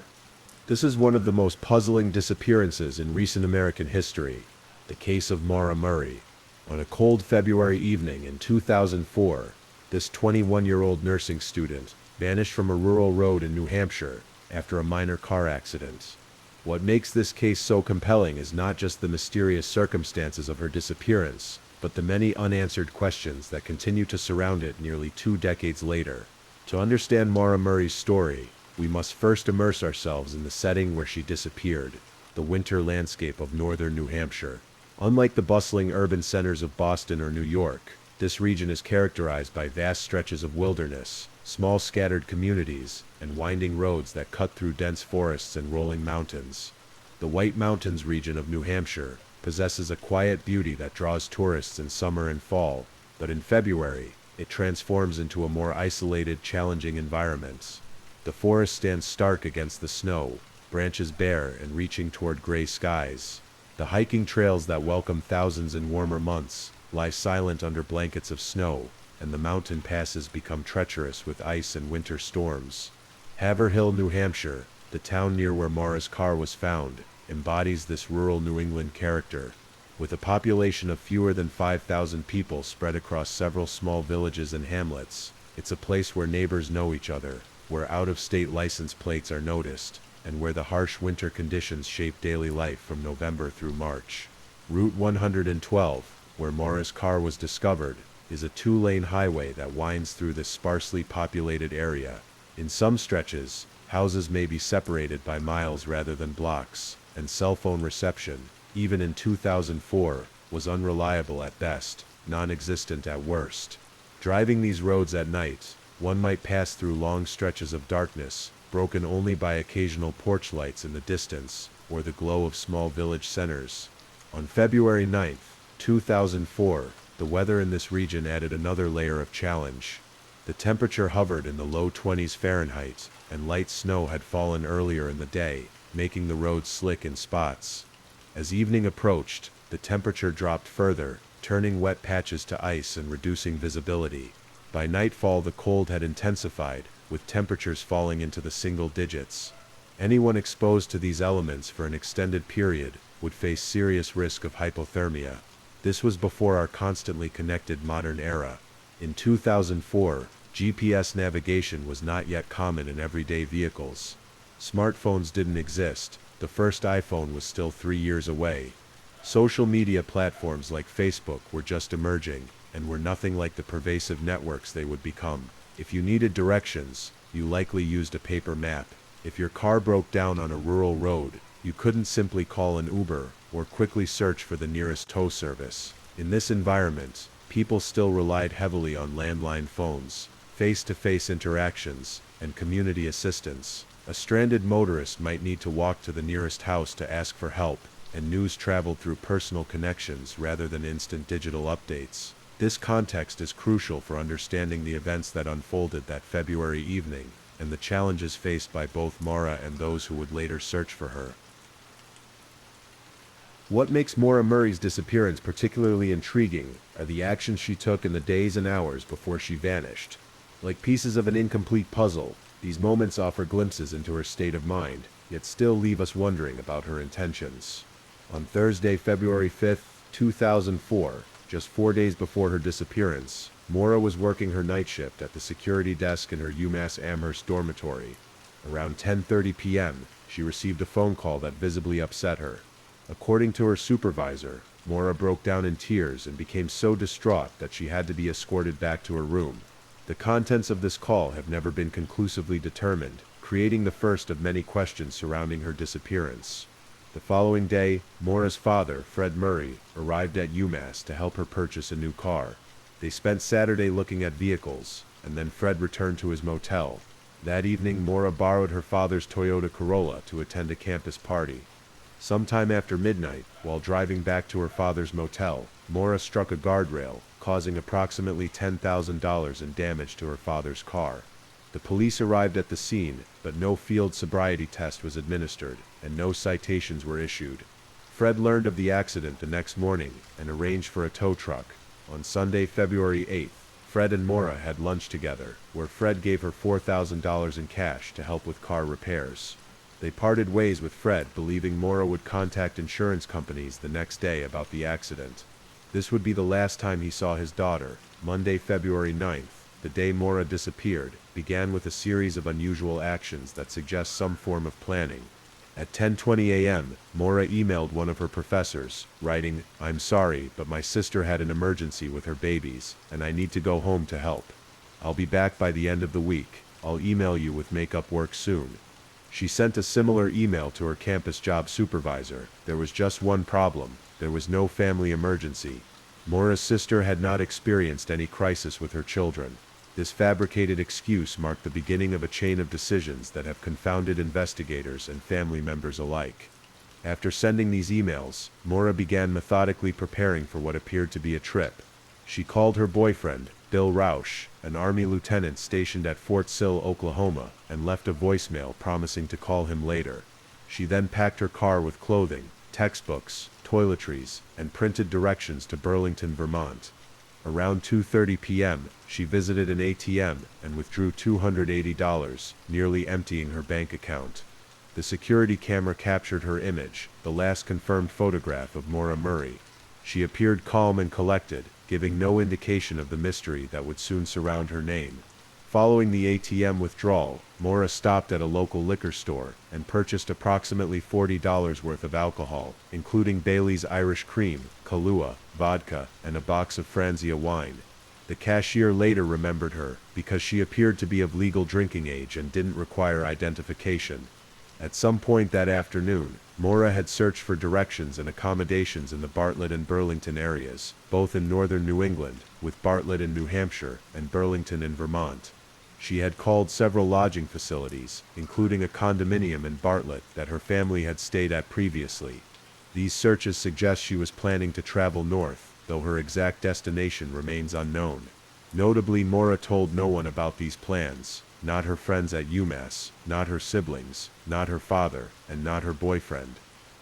This is one of the most puzzling disappearances in recent American history, the case of Maura Murray. On a cold February evening in 2004, this 21-year-old nursing student vanished from a rural road in New Hampshire after a minor car accident. What makes this case so compelling is not just the mysterious circumstances of her disappearance, but the many unanswered questions that continue to surround it nearly 2 decades later. To understand Maura Murray's story, we must first immerse ourselves in the setting where she disappeared, the winter landscape of northern New Hampshire. Unlike the bustling urban centers of Boston or New York, this region is characterized by vast stretches of wilderness, small scattered communities, and winding roads that cut through dense forests and rolling mountains. The White Mountains region of New Hampshire possesses a quiet beauty that draws tourists in summer and fall, but in February, it transforms into a more isolated, challenging environment. The forest stands stark against the snow, branches bare and reaching toward gray skies. The hiking trails that welcome thousands in warmer months lie silent under blankets of snow, and the mountain passes become treacherous with ice and winter storms. Haverhill, New Hampshire, the town near where Maura's car was found, embodies this rural New England character. With a population of fewer than 5,000 people spread across several small villages and hamlets, it's a place where neighbors know each other, where out-of-state license plates are noticed, and where the harsh winter conditions shape daily life from November through March. Route 112, where Maura's car was discovered, is a two-lane highway that winds through this sparsely populated area. In some stretches, houses may be separated by miles rather than blocks, and cell phone reception, even in 2004, was unreliable at best, non-existent at worst. Driving these roads at night, one might pass through long stretches of darkness, broken only by occasional porch lights in the distance, or the glow of small village centers. On February 9, 2004, the weather in this region added another layer of challenge. The temperature hovered in the low 20s Fahrenheit, and light snow had fallen earlier in the day, making the roads slick in spots. As evening approached, the temperature dropped further, turning wet patches to ice and reducing visibility. By nightfall, the cold had intensified, with temperatures falling into the single digits. Anyone exposed to these elements for an extended period would face serious risk of hypothermia. This was before our constantly connected modern era. In 2004, GPS navigation was not yet common in everyday vehicles. Smartphones didn't exist. The first iPhone was still 3 years away. Social media platforms like Facebook were just emerging, and were nothing like the pervasive networks they would become. If you needed directions, you likely used a paper map. If your car broke down on a rural road, you couldn't simply call an Uber, or quickly search for the nearest tow service. In this environment, people still relied heavily on landline phones, face-to-face interactions, and community assistance. A stranded motorist might need to walk to the nearest house to ask for help, and news traveled through personal connections rather than instant digital updates. This context is crucial for understanding the events that unfolded that February evening, and the challenges faced by both Maura and those who would later search for her. What makes Maura Murray's disappearance particularly intriguing are the actions she took in the days and hours before she vanished. Like pieces of an incomplete puzzle, these moments offer glimpses into her state of mind, yet still leave us wondering about her intentions. On Thursday, February 5, 2004, just 4 days before her disappearance, Maura was working her night shift at the security desk in her UMass Amherst dormitory. Around 10:30 p.m., she received a phone call that visibly upset her. According to her supervisor, Maura broke down in tears and became so distraught that she had to be escorted back to her room. The contents of this call have never been conclusively determined, creating the first of many questions surrounding her disappearance. The following day, Maura's father, Fred Murray, arrived at UMass to help her purchase a new car. They spent Saturday looking at vehicles, and then Fred returned to his motel. That evening, Maura borrowed her father's Toyota Corolla to attend a campus party. Sometime after midnight, while driving back to her father's motel, Maura struck a guardrail, causing approximately $10,000 in damage to her father's car. The police arrived at the scene, but no field sobriety test was administered, and no citations were issued. Fred learned of the accident the next morning and arranged for a tow truck. On Sunday, February 8th, Fred and Maura had lunch together, where Fred gave her $4,000 in cash to help with car repairs. They parted ways with Fred, believing Maura would contact insurance companies the next day about the accident. This would be the last time he saw his daughter. Monday, February 9th, the day Maura disappeared, began with a series of unusual actions that suggest some form of planning. At 10:20 a.m., Maura emailed one of her professors, writing, "I'm sorry, but my sister had an emergency with her babies, and I need to go home to help. I'll be back by the end of the week. I'll email you with makeup work soon." She sent a similar email to her campus job supervisor. There was just one problem. There was no family emergency. Maura's sister had not experienced any crisis with her children. This fabricated excuse marked the beginning of a chain of decisions that have confounded investigators and family members alike. After sending these emails, Maura began methodically preparing for what appeared to be a trip. She called her boyfriend, Bill Rausch, an Army lieutenant stationed at Fort Sill, Oklahoma, and left a voicemail promising to call him later. She then packed her car with clothing, textbooks, toiletries, and printed directions to Burlington, Vermont. Around 2:30 p.m., she visited an ATM and withdrew $280, nearly emptying her bank account. The security camera captured her image, the last confirmed photograph of Maura Murray. She appeared calm and collected, giving no indication of the mystery that would soon surround her name. Following the ATM withdrawal, Maura stopped at a local liquor store and purchased approximately $40 worth of alcohol, including Bailey's Irish Cream, Kahlua, vodka, and a box of Franzia wine. The cashier later remembered her because she appeared to be of legal drinking age and didn't require identification. At some point that afternoon, Maura had searched for directions and accommodations in the Bartlett and Burlington areas, both in northern New England, with Bartlett in New Hampshire and Burlington in Vermont. She had called several lodging facilities, including a condominium in Bartlett that her family had stayed at previously. These searches suggest she was planning to travel north, though her exact destination remains unknown. Notably, Maura told no one about these plans, not her friends at UMass, not her siblings, not her father, and not her boyfriend.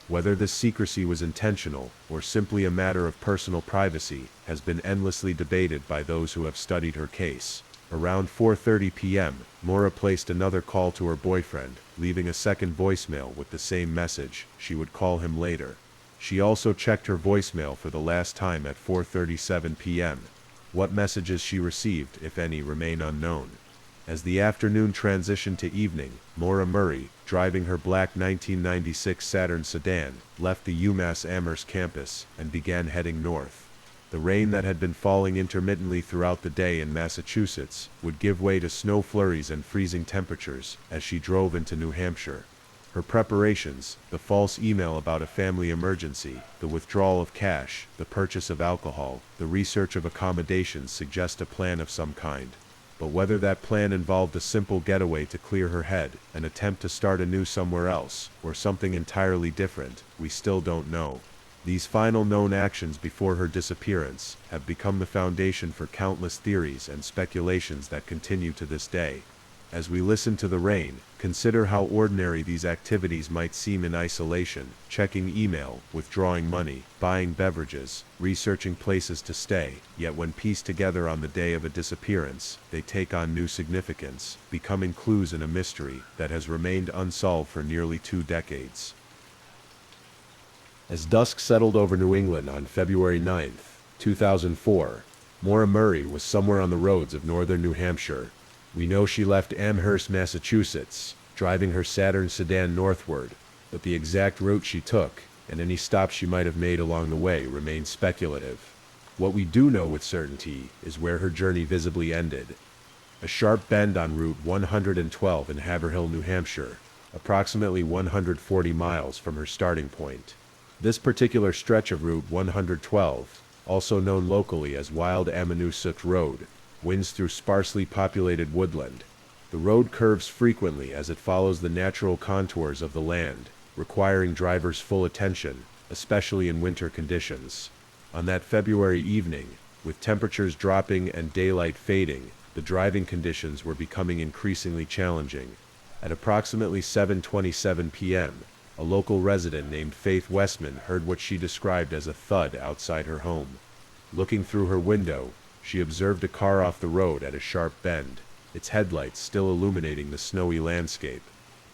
Whether this secrecy was intentional or simply a matter of personal privacy has been endlessly debated by those who have studied her case. Around 4:30 p.m., Maura placed another call to her boyfriend, leaving a second voicemail with the same message: she would call him later. She also checked her voicemail for the last time at 4:37 p.m. What messages she received, if any, remain unknown. As the afternoon transitioned to evening, Maura Murray, driving her black 1996 Saturn sedan, left the UMass Amherst campus and began heading north. The rain that had been falling intermittently throughout the day in Massachusetts would give way to snow flurries and freezing temperatures as she drove into New Hampshire. Her preparations, the false email about a family emergency, the withdrawal of cash, the purchase of alcohol, the research of accommodations suggest a plan of some kind. But whether that plan involved a simple getaway to clear her head, an attempt to start anew somewhere else, or something entirely different, we still don't know. These final known actions before her disappearance have become the foundation for countless theories and speculations that continue to this day. As we listen to the rain, consider how ordinary these activities might seem in isolation: checking email, withdrawing money, buying beverages, researching places to stay. Yet when pieced together on the day of a disappearance, they take on new significance, becoming clues in a mystery that has remained unsolved for nearly 2 decades. As dusk settled over New England on February 9, 2004, Maura Murray was somewhere on the roads of northern New Hampshire. We know she left Amherst, Massachusetts, driving her Saturn sedan northward, but the exact route she took, and any stops she might have made along the way, remain speculative. What we do know with certainty is where her journey visibly ended: a sharp bend on Route 112 in Haverhill, New Hampshire, approximately 140 miles from her starting point. This particular stretch of Route 112, also known locally as Wild Ammonoosuc Road, winds through sparsely populated woodland. The road curves frequently as it follows the natural contours of the land, requiring drivers' full attention, especially in winter conditions. On that February evening, with temperatures dropping and daylight fading, the driving conditions were becoming increasingly challenging. At approximately 7:27 p.m., a local resident named Faith Westman heard what she described as a thud outside her home. Looking through her window, she observed a car off the road at a sharp bend, its headlights still illuminating the snowy landscape.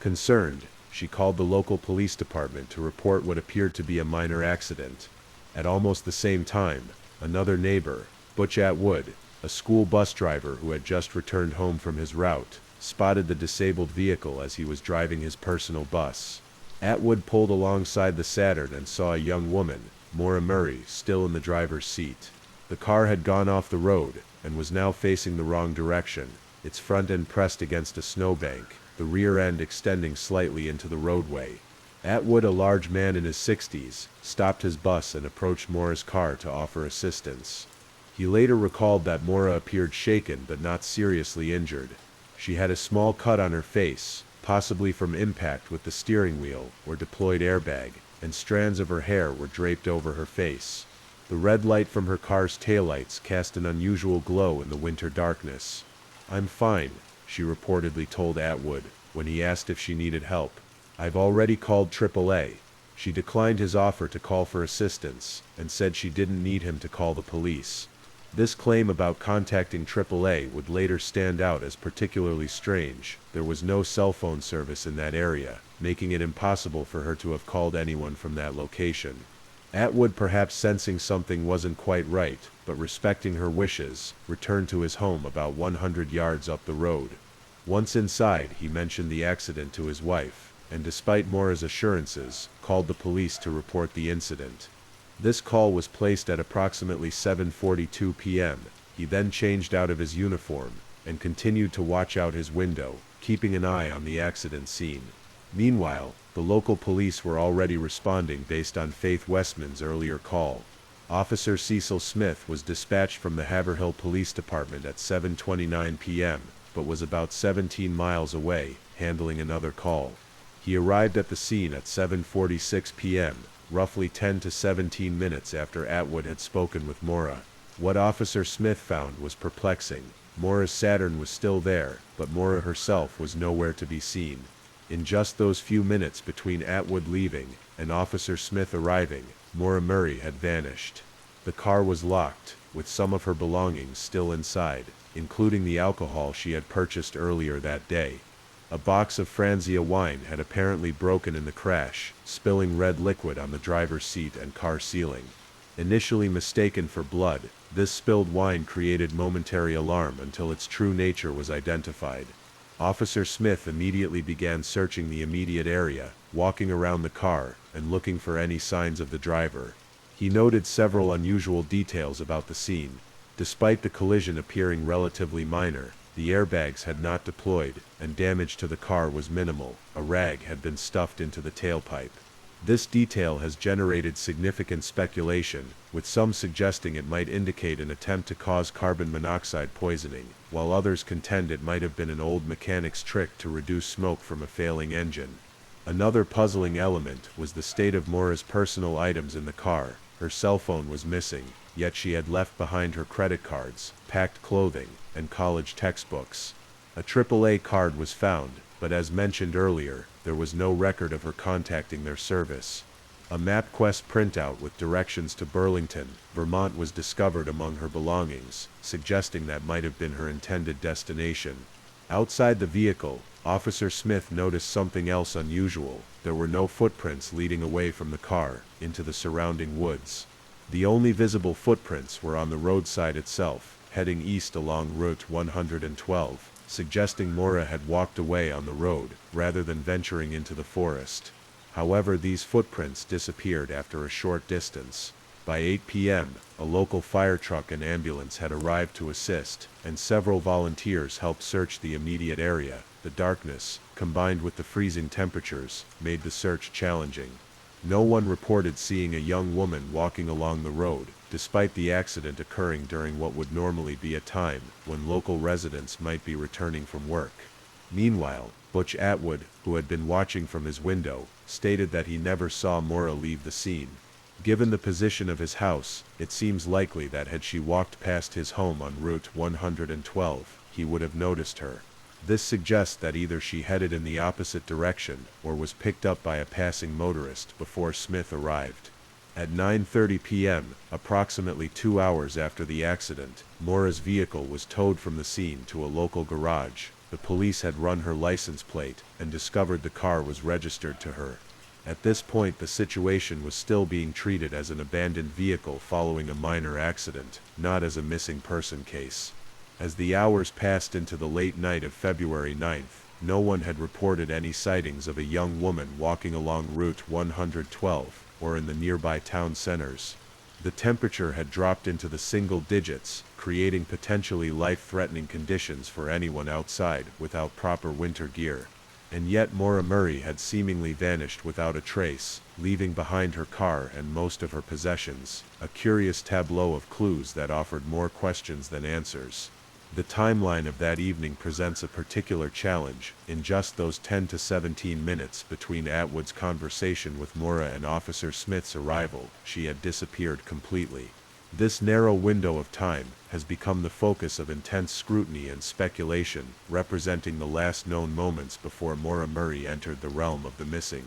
Concerned, she called the local police department to report what appeared to be a minor accident. At almost the same time, another neighbor, Butch Atwood, a school bus driver who had just returned home from his route, spotted the disabled vehicle as he was driving his personal bus. Atwood pulled alongside the Saturn and saw a young woman, Maura Murray, still in the driver's seat. The car had gone off the road and was now facing the wrong direction, its front end pressed against a snowbank, the rear end extending slightly into the roadway. Atwood, a large man in his 60s, stopped his bus and approached Maura's car to offer assistance. He later recalled that Maura appeared shaken but not seriously injured. She had a small cut on her face, possibly from impact with the steering wheel or deployed airbag, and strands of her hair were draped over her face. The red light from her car's taillights cast an unusual glow in the winter darkness. "I'm fine," she reportedly told Atwood when he asked if she needed help. "I've already called AAA. She declined his offer to call for assistance and said she didn't need him to call the police. This claim about contacting AAA would later stand out as particularly strange. There was no cell phone service in that area, making it impossible for her to have called anyone from that location. Atwood, perhaps sensing something wasn't quite right, but respecting her wishes, returned to his home about 100 yards up the road. Once inside, he mentioned the accident to his wife, and despite Mora's assurances, called the police to report the incident. This call was placed at approximately 7:42 p.m. He then changed out of his uniform and continued to watch out his window, keeping an eye on the accident scene. Meanwhile, the local police were already responding based on Faith Westman's earlier call. Officer Cecil Smith was dispatched from the Haverhill Police Department at 7:29 p.m., but was about 17 miles away, handling another call. He arrived at the scene at 7:46 p.m., roughly 10 to 17 minutes after Atwood had spoken with Mora. What Officer Smith found was perplexing. Mora's Saturn was still there, but Mora herself was nowhere to be seen. In just those few minutes between Atwood leaving and Officer Smith arriving, Mora Murray had vanished. The car was locked, with some of her belongings still inside, including the alcohol she had purchased earlier that day. A box of Franzia wine had apparently broken in the crash, spilling red liquid on the driver's seat and car ceiling. Initially mistaken for blood, this spilled wine created momentary alarm until its true nature was identified. Officer Smith immediately began searching the immediate area, walking around the car and looking for any signs of the driver. He noted several unusual details about the scene. Despite the collision appearing relatively minor, the airbags had not deployed, and damage to the car was minimal. A rag had been stuffed into the tailpipe. This detail has generated significant speculation, with some suggesting it might indicate an attempt to cause carbon monoxide poisoning, while others contend it might have been an old mechanic's trick to reduce smoke from a failing engine. Another puzzling element was the state of Mora's personal items in the car. Her cell phone was missing, yet she had left behind her credit cards, packed clothing, and college textbooks. A AAA card was found, but as mentioned earlier, there was no record of her contacting their service. A MapQuest printout with directions to Burlington, Vermont was discovered among her belongings, suggesting that might have been her intended destination. Outside the vehicle, Officer Smith noticed something else unusual. There were no footprints leading away from the car, into the surrounding woods. The only visible footprints were on the roadside itself, heading east along Route 112, suggesting Mora had walked away on the road, rather than venturing into the forest. However, these footprints disappeared after a short distance. By 8 p.m., a local fire truck and ambulance had arrived to assist, and several volunteers helped search the immediate area. The darkness, combined with the freezing temperatures, made the search challenging. No one reported seeing a young woman walking along the road, despite the accident occurring during what would normally be a time when local residents might be returning from work. Meanwhile, Butch Atwood, who had been watching from his window, stated that he never saw Mora leave the scene. Given the position of his house, it seems likely that had she walked past his home on Route 112, he would have noticed her. This suggests that either she headed in the opposite direction or was picked up by a passing motorist before Smith arrived. At 9:30 p.m., approximately 2 hours after the accident, Mora's vehicle was towed from the scene to a local garage. The police had run her license plate and discovered the car was registered to her. At this point, the situation was still being treated as an abandoned vehicle following a minor accident, not as a missing person case. As the hours passed into the late night of February 9th, no one had reported any sightings of a young woman walking along Route 112 or in the nearby town centers. The temperature had dropped into the single digits, creating potentially life-threatening conditions for anyone outside without proper winter gear. And yet Mora Murray had seemingly vanished without a trace, leaving behind her car and most of her possessions, a curious tableau of clues that offered more questions than answers. The timeline of that evening presents a particular challenge. In just those 10 to 17 minutes between Atwood's conversation with Mora and Officer Smith's arrival, she had disappeared completely. This narrow window of time has become the focus of intense scrutiny and speculation, representing the last known moments before Mora Murray entered the realm of the missing.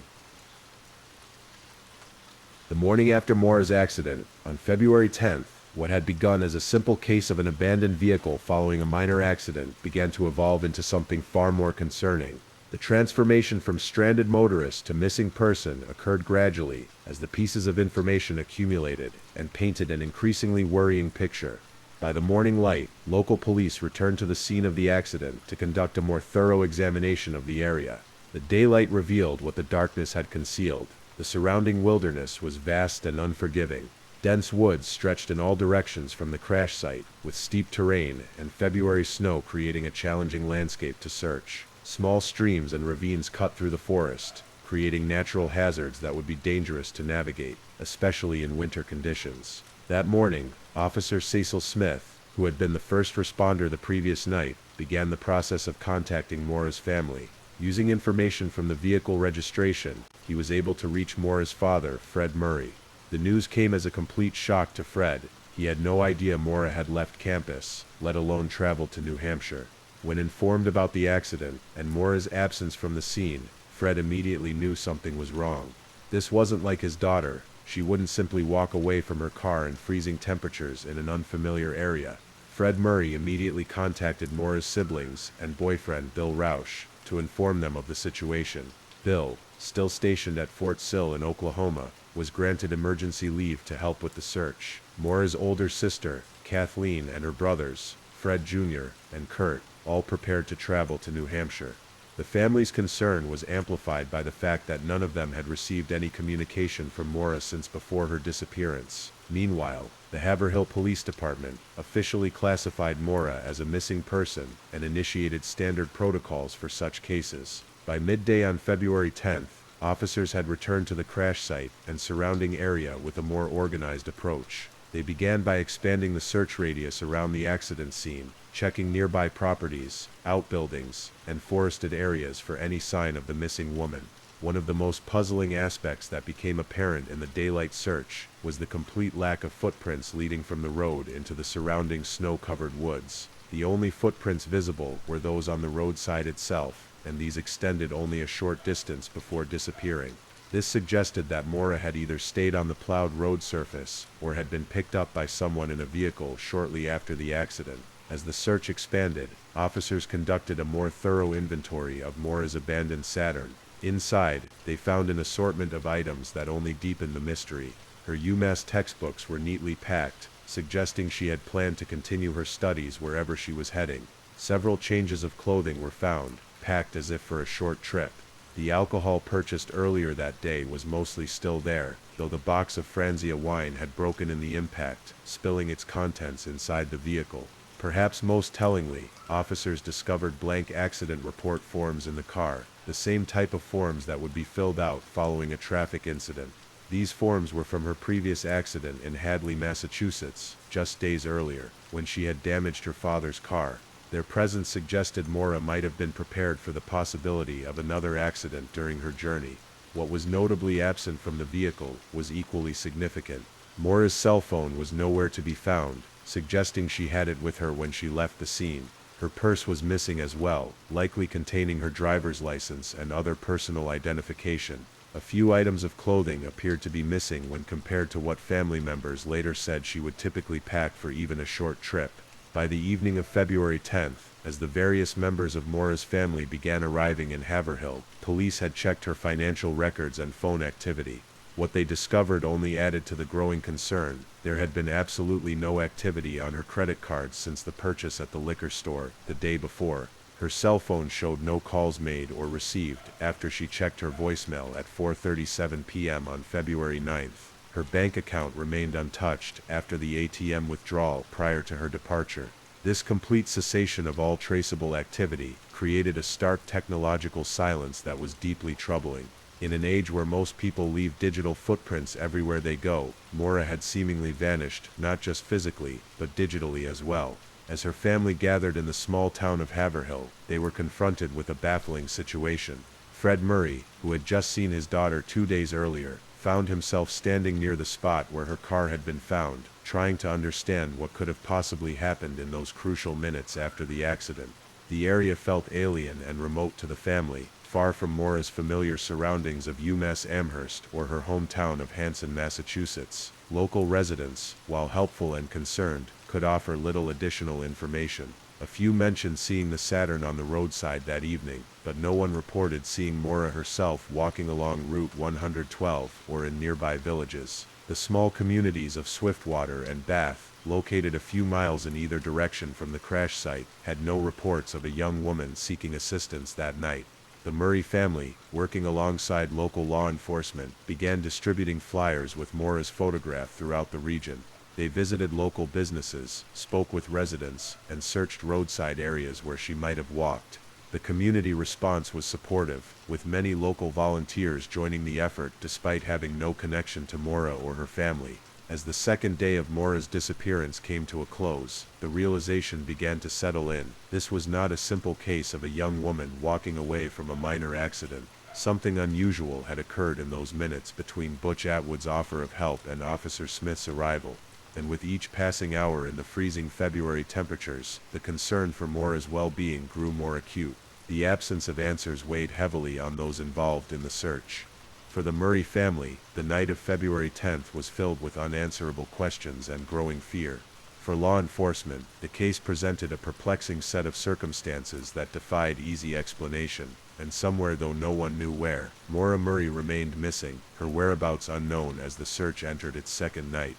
The morning after Mora's accident, on February 10th, What had begun as a simple case of an abandoned vehicle following a minor accident began to evolve into something far more concerning. The transformation from stranded motorist to missing person occurred gradually as the pieces of information accumulated and painted an increasingly worrying picture. By the morning light, local police returned to the scene of the accident to conduct a more thorough examination of the area. The daylight revealed what the darkness had concealed. The surrounding wilderness was vast and unforgiving. Dense woods stretched in all directions from the crash site, with steep terrain and February snow creating a challenging landscape to search. Small streams and ravines cut through the forest, creating natural hazards that would be dangerous to navigate, especially in winter conditions. That morning, Officer Cecil Smith, who had been the first responder the previous night, began the process of contacting Maura's family. Using information from the vehicle registration, he was able to reach Maura's father, Fred Murray. The news came as a complete shock to Fred. He had no idea Maura had left campus, let alone traveled to New Hampshire. When informed about the accident and Maura's absence from the scene, Fred immediately knew something was wrong. This wasn't like his daughter. She wouldn't simply walk away from her car in freezing temperatures in an unfamiliar area. Fred Murray immediately contacted Maura's siblings and boyfriend Bill Rausch to inform them of the situation. Bill, still stationed at Fort Sill in Oklahoma, was granted emergency leave to help with the search. Maura's older sister, Kathleen, and her brothers, Fred Jr. and Kurt, all prepared to travel to New Hampshire. The family's concern was amplified by the fact that none of them had received any communication from Maura since before her disappearance. Meanwhile, the Haverhill Police Department officially classified Maura as a missing person and initiated standard protocols for such cases. By midday on February 10th, officers had returned to the crash site and surrounding area with a more organized approach. They began by expanding the search radius around the accident scene, checking nearby properties, outbuildings, and forested areas for any sign of the missing woman. One of the most puzzling aspects that became apparent in the daylight search was the complete lack of footprints leading from the road into the surrounding snow-covered woods. The only footprints visible were those on the roadside itself, and these extended only a short distance before disappearing. This suggested that Maura had either stayed on the plowed road surface or had been picked up by someone in a vehicle shortly after the accident. As the search expanded, officers conducted a more thorough inventory of Maura's abandoned Saturn. Inside, they found an assortment of items that only deepened the mystery. Her UMass textbooks were neatly packed, suggesting she had planned to continue her studies wherever she was heading. Several changes of clothing were found, packed as if for a short trip. The alcohol purchased earlier that day was mostly still there, though the box of Franzia wine had broken in the impact, spilling its contents inside the vehicle. Perhaps most tellingly, officers discovered blank accident report forms in the car, the same type of forms that would be filled out following a traffic incident. These forms were from her previous accident in Hadley, Massachusetts, just days earlier, when she had damaged her father's car. Their presence suggested Maura might have been prepared for the possibility of another accident during her journey. What was notably absent from the vehicle was equally significant. Maura's cell phone was nowhere to be found, suggesting she had it with her when she left the scene. Her purse was missing as well, likely containing her driver's license and other personal identification. A few items of clothing appeared to be missing when compared to what family members later said she would typically pack for even a short trip. By the evening of February 10th, as the various members of Maura's family began arriving in Haverhill, police had checked her financial records and phone activity. What they discovered only added to the growing concern. There had been absolutely no activity on her credit cards since the purchase at the liquor store the day before. Her cell phone showed no calls made or received after she checked her voicemail at 4:37 p.m. on February 9th. Her bank account remained untouched after the ATM withdrawal prior to her departure. This complete cessation of all traceable activity created a stark technological silence that was deeply troubling. In an age where most people leave digital footprints everywhere they go, Maura had seemingly vanished, not just physically, but digitally as well. As her family gathered in the small town of Haverhill, they were confronted with a baffling situation. Fred Murray, who had just seen his daughter 2 days earlier, found himself standing near the spot where her car had been found, trying to understand what could have possibly happened in those crucial minutes after the accident. The area felt alien and remote to the family, far from Maura's familiar surroundings of UMass Amherst or her hometown of Hanson, Massachusetts. Local residents, while helpful and concerned, could offer little additional information. A few mentioned seeing the Saturn on the roadside that evening, but no one reported seeing Maura herself walking along Route 112 or in nearby villages. The small communities of Swiftwater and Bath, located a few miles in either direction from the crash site, had no reports of a young woman seeking assistance that night. The Murray family, working alongside local law enforcement, began distributing flyers with Maura's photograph throughout the region. They visited local businesses, spoke with residents, and searched roadside areas where she might have walked. The community response was supportive, with many local volunteers joining the effort despite having no connection to Maura or her family. As the second day of Maura's disappearance came to a close, the realization began to settle in. This was not a simple case of a young woman walking away from a minor accident. Something unusual had occurred in those minutes between Butch Atwood's offer of help and Officer Smith's arrival. And with each passing hour in the freezing February temperatures, the concern for Maura's well-being grew more acute. The absence of answers weighed heavily on those involved in the search. For the Murray family, the night of February 10th was filled with unanswerable questions and growing fear. For law enforcement, the case presented a perplexing set of circumstances that defied easy explanation, and somewhere, though no one knew where, Maura Murray remained missing, her whereabouts unknown as the search entered its second night.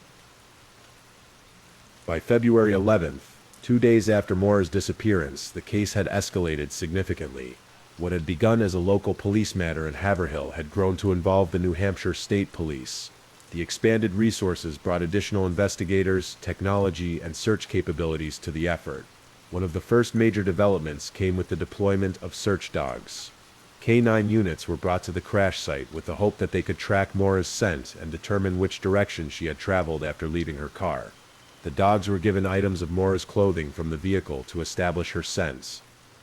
By February 11th, 2 days after Maura's disappearance, the case had escalated significantly. What had begun as a local police matter in Haverhill had grown to involve the New Hampshire State Police. The expanded resources brought additional investigators, technology, and search capabilities to the effort. One of the first major developments came with the deployment of search dogs. K-9 units were brought to the crash site with the hope that they could track Maura's scent and determine which direction she had traveled after leaving her car. The dogs were given items of Maura's clothing from the vehicle to establish her scents.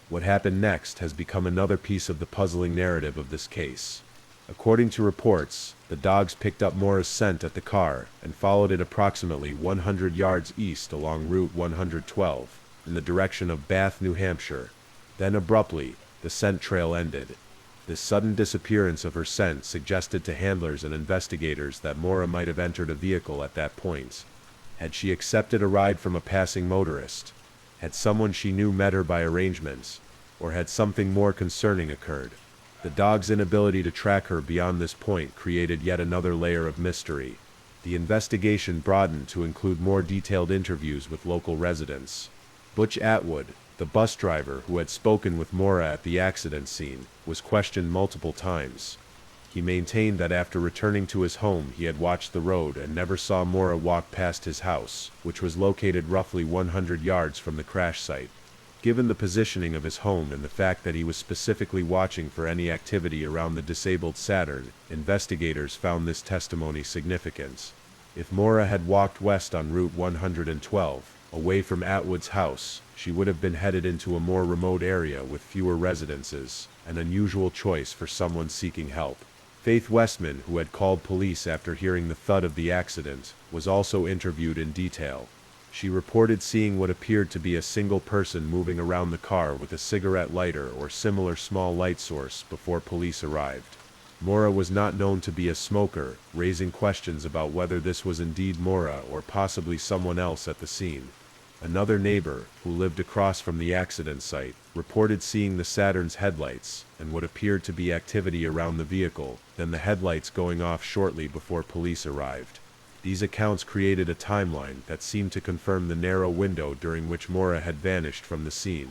What happened next has become another piece of the puzzling narrative of this case. According to reports, the dogs picked up Maura's scent at the car and followed it approximately 100 yards east along Route 112 in the direction of Bath, New Hampshire. Then abruptly, the scent trail ended. This sudden disappearance of her scent suggested to handlers and investigators that Maura might have entered a vehicle at that point. Had she accepted a ride from a passing motorist? Had someone she knew met her by arrangement? Or had something more concerning occurred? The dog's inability to track her beyond this point created yet another layer of mystery. The investigation broadened to include more detailed interviews with local residents. Butch Atwood, the bus driver who had spoken with Maura at the accident scene, was questioned multiple times. He maintained that after returning to his home he had watched the road and never saw Maura walk past his house, which was located roughly 100 yards from the crash site. Given the positioning of his home and the fact that he was specifically watching for any activity around the disabled Saturn, investigators found this testimony significant. If Maura had walked west on Route 112, away from Atwood's house, she would have been headed into a more remote area with fewer residences, an unusual choice for someone seeking help. Faith Westman, who had called police after hearing the thud of the accident, was also interviewed in detail. She reported seeing what appeared to be a single person moving around the car with a cigarette lighter or similar small light source before police arrived. Maura was not known to be a smoker, raising questions about whether this was indeed Maura or possibly someone else at the scene. Another neighbor, who lived across from the accident site, reported seeing the Saturn's headlights and what appeared to be activity around the vehicle, then the headlights going off shortly before police arrived. These accounts created a timeline that seemed to confirm the narrow window during which Maura had vanished from the scene.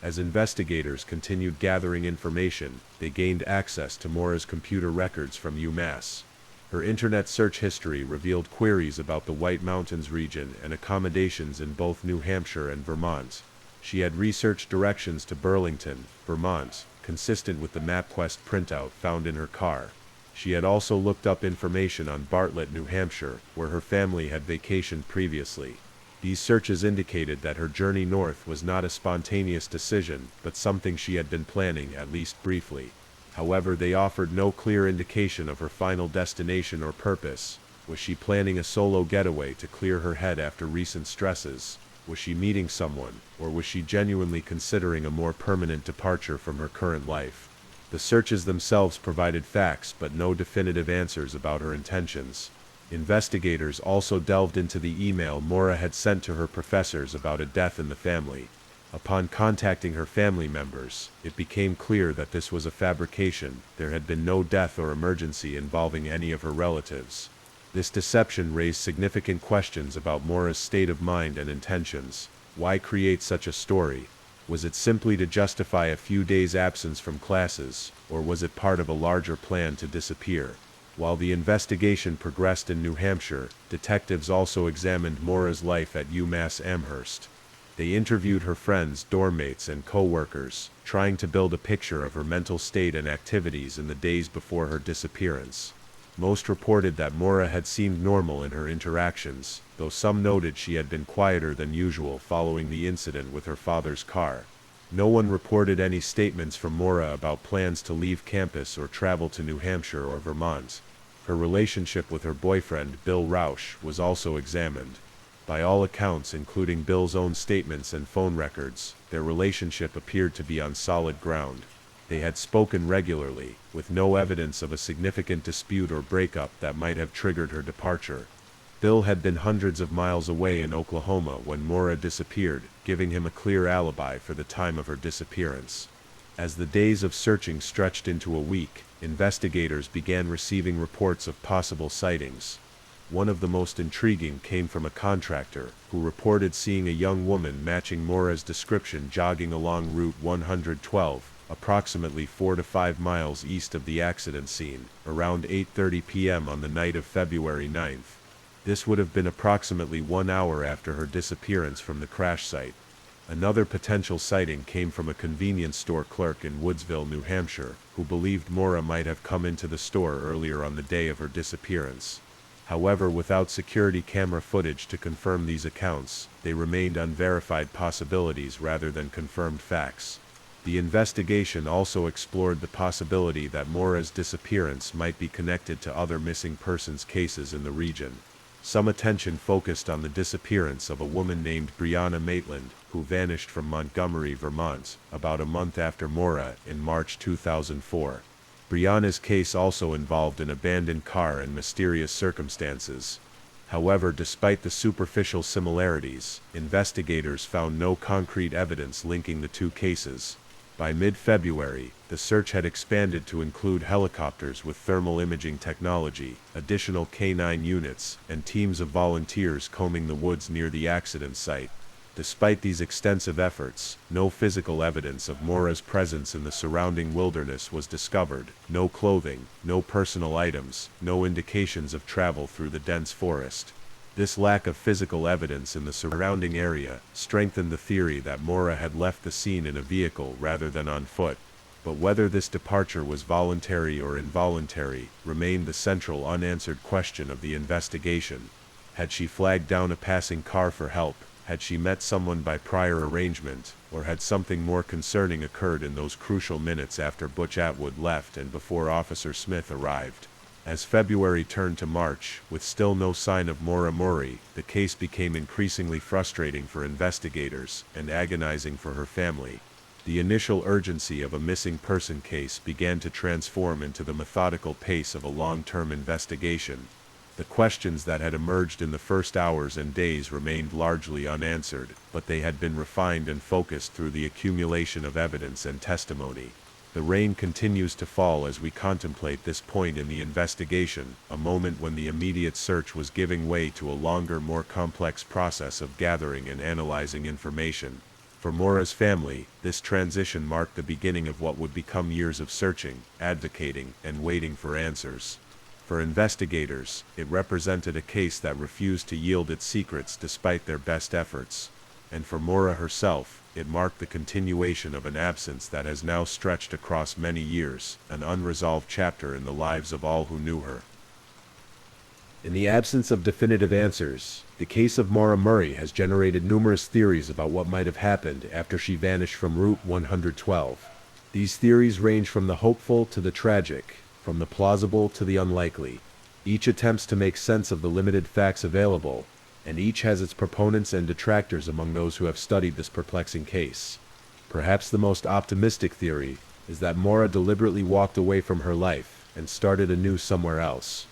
As investigators continued gathering information, they gained access to Maura's computer records from UMass. Her internet search history revealed queries about the White Mountains region and accommodations in both New Hampshire and Vermont. She had researched directions to Burlington, Vermont, consistent with the MapQuest printout found in her car. She had also looked up information on Bartlett, New Hampshire, where her family had vacationed previously. These searches indicated that her journey north was not a spontaneous decision, but something she had been planning, at least briefly. However, they offered no clear indication of her final destination or purpose. Was she planning a solo getaway to clear her head after recent stresses? Was she meeting someone, or was she genuinely considering a more permanent departure from her current life? The searches themselves provided facts but no definitive answers about her intentions. Investigators also delved into the email Mora had sent to her professors about a death in the family. Upon contacting her family members, it became clear that this was a fabrication. There had been no death or emergency involving any of her relatives. This deception raised significant questions about Mora's state of mind and intentions. Why create such a story? Was it simply to justify a few days' absence from classes, or was it part of a larger plan to disappear? While the investigation progressed in New Hampshire, detectives also examined Mora's life at UMass Amherst. They interviewed her friends, dormmates, and co-workers, trying to build a picture of her mental state and activities in the days before her disappearance. Most reported that Mora had seemed normal in her interactions, though some noted she had been quieter than usual following the incident with her father's car. No one reported any statements from Mora about plans to leave campus or travel to New Hampshire or Vermont. Her relationship with her boyfriend, Bill Rausch, was also examined. By all accounts, including Bill's own statements and phone records, their relationship appeared to be on solid ground. They had spoken regularly, with no evidence of a significant dispute or breakup that might have triggered her departure. Bill had been hundreds of miles away in Oklahoma when Mora disappeared, giving him a clear alibi for the time of her disappearance. As the days of searching stretched into a week, investigators began receiving reports of possible sightings. One of the most intriguing came from a contractor, who reported seeing a young woman matching Mora's description jogging along Route 112, approximately 4 to 5 miles east of the accident scene, around 8:30 p.m. on the night of February 9th. This would have been approximately 1 hour after her disappearance from the crash site. Another potential sighting came from a convenience store clerk in Woodsville, New Hampshire, who believed Mora might have come into the store earlier on the day of her disappearance. However, without security camera footage to confirm these accounts, they remained unverified possibilities rather than confirmed facts. The investigation also explored the possibility that Mora's disappearance might be connected to other missing persons cases in the region. Some attention focused on the disappearance of a woman named Brianna Maitland, who vanished from Montgomery, Vermont, about a month after Mora in March 2004. Brianna's case also involved an abandoned car and mysterious circumstances. However, despite the superficial similarities, investigators found no concrete evidence linking the two cases. By mid-February, the search had expanded to include helicopters with thermal imaging technology, additional K-9 units, and teams of volunteers combing the woods near the accident site. Despite these extensive efforts, no physical evidence of Mora's presence in the surrounding wilderness was discovered. No clothing, no personal items, no indications of travel through the dense forest. This lack of physical evidence in the surrounding area strengthened the theory that Mora had left the scene in a vehicle rather than on foot. But whether this departure was voluntary or involuntary remained the central unanswered question of the investigation. Had she flagged down a passing car for help? Had she met someone by prior arrangement? Or had something more concerning occurred in those crucial minutes after Butch Atwood left and before Officer Smith arrived? As February turned to March, with still no sign of Mora Murray, the case became increasingly frustrating for investigators and agonizing for her family. The initial urgency of a missing person case began to transform into the methodical pace of a long-term investigation. The questions that had emerged in the first hours and days remained largely unanswered, but they had been refined and focused through the accumulation of evidence and testimony. The rain continues to fall as we contemplate this point in the investigation, a moment when the immediate search was giving way to a longer, more complex process of gathering and analyzing information. For Mora's family, this transition marked the beginning of what would become years of searching, advocating, and waiting for answers. For investigators, it represented a case that refused to yield its secrets despite their best efforts. And for Mora herself, it marked the continuation of an absence that has now stretched across many years, an unresolved chapter in the lives of all who knew her. In the absence of definitive answers, the case of Mora Murray has generated numerous theories about what might have happened after she vanished from Route 112. These theories range from the hopeful to the tragic, from the plausible to the unlikely. Each attempts to make sense of the limited facts available, and each has its proponents and detractors among those who have studied this perplexing case. Perhaps the most optimistic theory is that Mora deliberately walked away from her life and started anew somewhere else.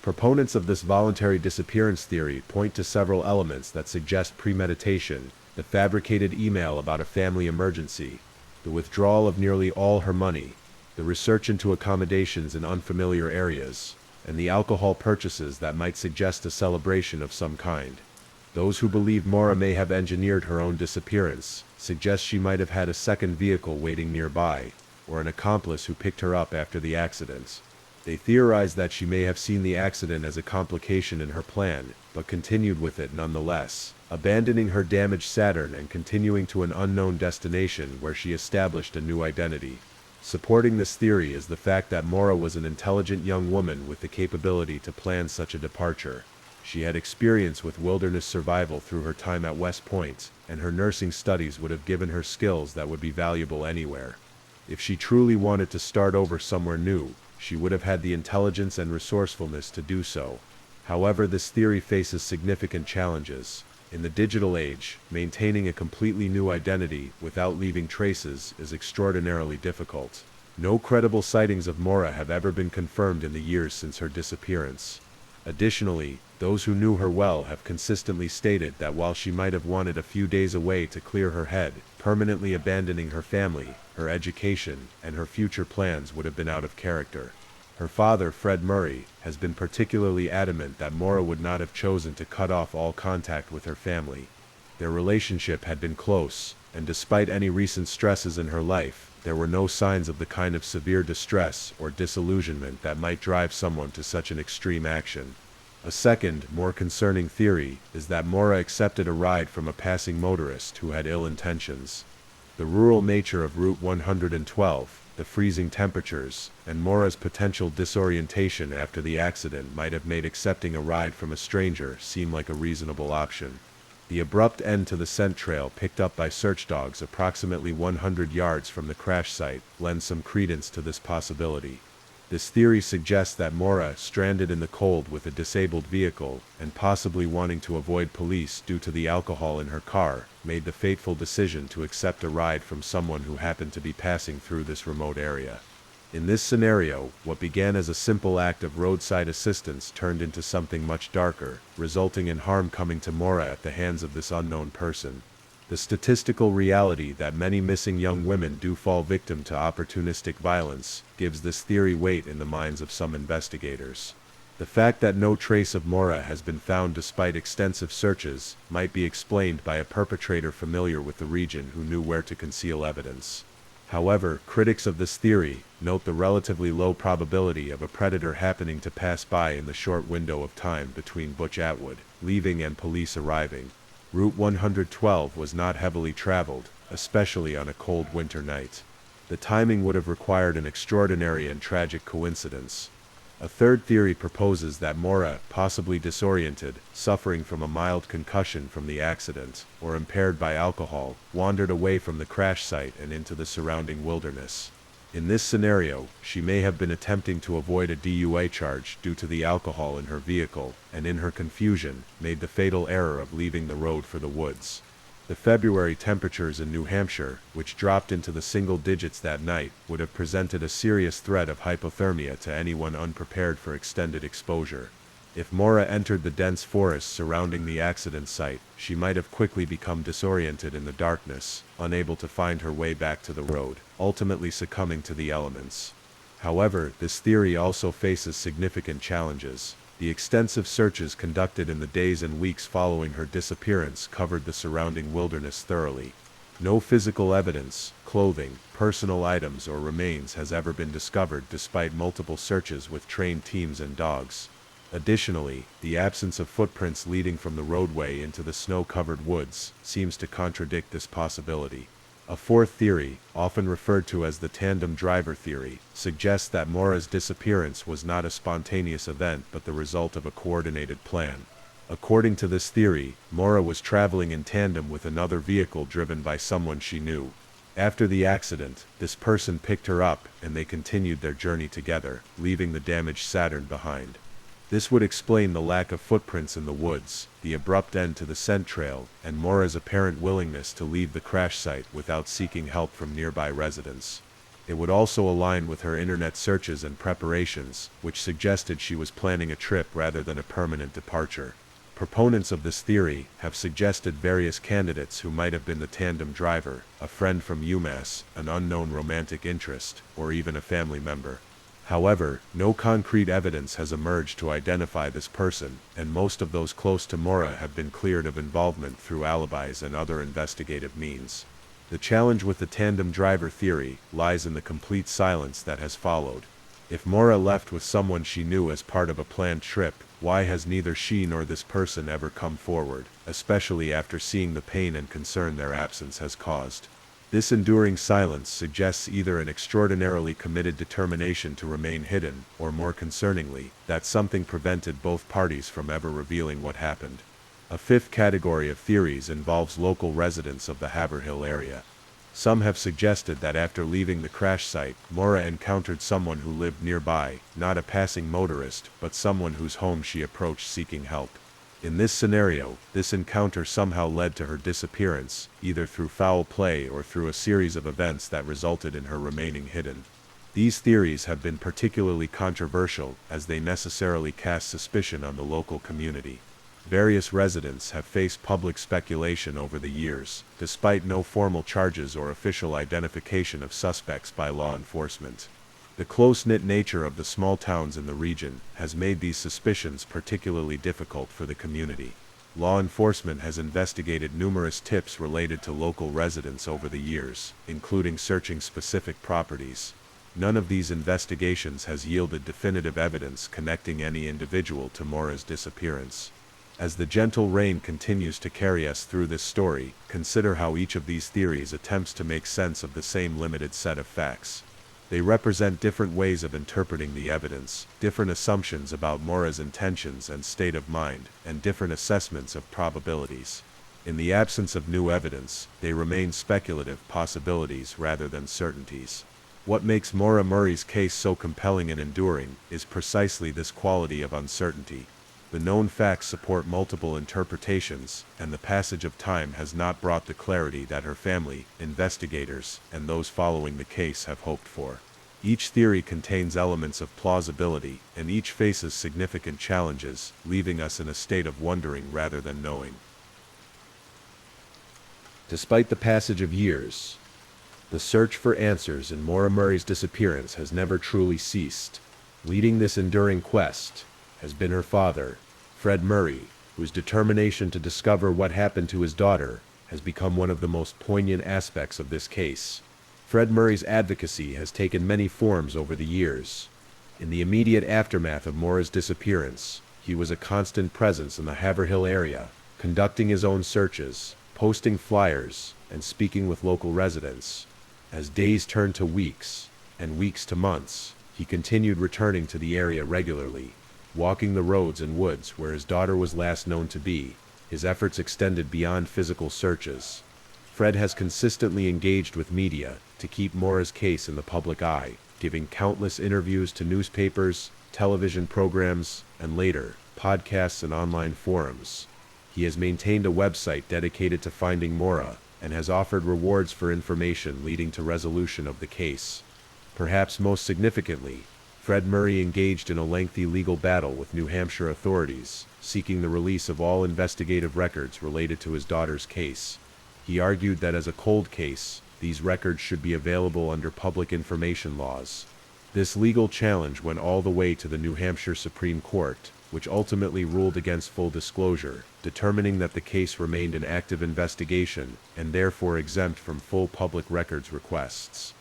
Proponents of this voluntary disappearance theory point to several elements that suggest premeditation: the fabricated email about a family emergency, the withdrawal of nearly all her money, the research into accommodations in unfamiliar areas, and the alcohol purchases that might suggest a celebration of some kind. Those who believe Maura may have engineered her own disappearance suggest she might have had a second vehicle waiting nearby, or an accomplice who picked her up after the accident. They theorize that she may have seen the accident as a complication in her plan, but continued with it nonetheless, abandoning her damaged Saturn and continuing to an unknown destination where she established a new identity. Supporting this theory is the fact that Maura was an intelligent young woman with the capability to plan such a departure. She had experience with wilderness survival through her time at West Point, and her nursing studies would have given her skills that would be valuable anywhere. If she truly wanted to start over somewhere new, she would have had the intelligence and resourcefulness to do so. However, this theory faces significant challenges. In the digital age, maintaining a completely new identity without leaving traces is extraordinarily difficult. No credible sightings of Maura have ever been confirmed in the years since her disappearance. Additionally, those who knew her well have consistently stated that while she might have wanted a few days away to clear her head, permanently abandoning her family, her education, and her future plans would have been out of character. Her father, Fred Murray, has been particularly adamant that Maura would not have chosen to cut off all contact with her family. Their relationship had been close, and despite any recent stresses in her life, there were no signs of the kind of severe distress or disillusionment that might drive someone to such an extreme action. A second, more concerning theory is that Maura accepted a ride from a passing motorist who had ill intentions. The rural nature of Route 112, the freezing temperatures, and Maura's potential disorientation after the accident might have made accepting a ride from a stranger seem like a reasonable option. The abrupt end to the scent trail picked up by search dogs approximately 100 yards from the crash site lends some credence to this possibility. This theory suggests that Maura, stranded in the cold with a disabled vehicle, and possibly wanting to avoid police due to the alcohol in her car, made the fateful decision to accept a ride from someone who happened to be passing through this remote area. In this scenario, what began as a simple act of roadside assistance turned into something much darker, resulting in harm coming to Maura at the hands of this unknown person. The statistical reality that many missing young women do fall victim to opportunistic violence gives this theory weight in the minds of some investigators. The fact that no trace of Maura has been found despite extensive searches might be explained by a perpetrator familiar with the region who knew where to conceal evidence. However, critics of this theory note the relatively low probability of a predator happening to pass by in the short window of time between Butch Atwood leaving and police arriving. Route 112 was not heavily traveled, especially on a cold winter night. The timing would have required an extraordinary and tragic coincidence. A third theory proposes that Maura, possibly disoriented, suffering from a mild concussion from the accident, or impaired by alcohol, wandered away from the crash site and into the surrounding wilderness. In this scenario, she may have been attempting to avoid a DUI charge due to the alcohol in her vehicle, and in her confusion, made the fatal error of leaving the road for the woods. The February temperatures in New Hampshire, which dropped into the single digits that night, would have presented a serious threat of hypothermia to anyone unprepared for extended exposure. If Maura entered the dense forest surrounding the accident site, she might have quickly become disoriented in the darkness, unable to find her way back to the road, ultimately succumbing to the elements. However, this theory also faces significant challenges. The extensive searches conducted in the days and weeks following her disappearance covered the surrounding wilderness thoroughly. No physical evidence, clothing, personal items, or remains has ever been discovered despite multiple searches with trained teams and dogs. Additionally, the absence of footprints leading from the roadway into the snow-covered woods seems to contradict this possibility. A fourth theory, often referred to as the tandem driver theory, suggests that Maura's disappearance was not a spontaneous event but the result of a coordinated plan. According to this theory, Maura was traveling in tandem with another vehicle driven by someone she knew. After the accident, this person picked her up and they continued their journey together, leaving the damaged Saturn behind. This would explain the lack of footprints in the woods, the abrupt end to the scent trail, and Maura's apparent willingness to leave the crash site without seeking help from nearby residents. It would also align with her internet searches and preparations, which suggested she was planning a trip rather than a permanent departure. Proponents of this theory have suggested various candidates who might have been the tandem driver, a friend from UMass, an unknown romantic interest, or even a family member. However, no concrete evidence has emerged to identify this person, and most of those close to Maura have been cleared of involvement through alibis and other investigative means. The challenge with the tandem driver theory lies in the complete silence that has followed. If Maura left with someone she knew as part of a planned trip, why has neither she nor this person ever come forward, especially after seeing the pain and concern their absence has caused? This enduring silence suggests either an extraordinarily committed determination to remain hidden, or more concerningly, that something prevented both parties from ever revealing what happened. A fifth category of theories involves local residents of the Haverhill area. Some have suggested that after leaving the crash site, Maura encountered someone who lived nearby, not a passing motorist, but someone whose home she approached seeking help. In this scenario, this encounter somehow led to her disappearance, either through foul play or through a series of events that resulted in her remaining hidden. These theories have been particularly controversial, as they necessarily cast suspicion on the local community. Various residents have faced public speculation over the years, despite no formal charges or official identification of suspects by law enforcement. The close-knit nature of the small towns in the region has made these suspicions particularly difficult for the community. Law enforcement has investigated numerous tips related to local residents over the years, including searching specific properties. None of these investigations has yielded definitive evidence connecting any individual to Maura's disappearance. As the gentle rain continues to carry us through this story, consider how each of these theories attempts to make sense of the same limited set of facts. They represent different ways of interpreting the evidence, different assumptions about Maura's intentions and state of mind, and different assessments of probabilities. In the absence of new evidence, they remain speculative possibilities rather than certainties. What makes Maura Murray's case so compelling and enduring is precisely this quality of uncertainty. The known facts support multiple interpretations, and the passage of time has not brought the clarity that her family, investigators, and those following the case have hoped for. Each theory contains elements of plausibility, and each faces significant challenges, leaving us in a state of wondering rather than knowing. Despite the passage of years, the search for answers in Maura Murray's disappearance has never truly ceased. Leading this enduring quest has been her father, Fred Murray, whose determination to discover what happened to his daughter has become one of the most poignant aspects of this case. Fred Murray's advocacy has taken many forms over the years. In the immediate aftermath of Maura's disappearance, he was a constant presence in the Haverhill area, conducting his own searches, posting flyers, and speaking with local residents. As days turned to weeks, and weeks to months, he continued returning to the area regularly, walking the roads and woods where his daughter was last known to be. His efforts extended beyond physical searches. Fred has consistently engaged with media to keep Maura's case in the public eye, giving countless interviews to newspapers, television programs, and later, podcasts and online forums. He has maintained a website dedicated to finding Maura, and has offered rewards for information leading to resolution of the case. Perhaps most significantly, Fred Murray engaged in a lengthy legal battle with New Hampshire authorities, seeking the release of all investigative records related to his daughter's case. He argued that as a cold case, these records should be available under public information laws. This legal challenge went all the way to the New Hampshire Supreme Court, which ultimately ruled against full disclosure, determining that the case remained an active investigation and therefore exempt from full public records requests.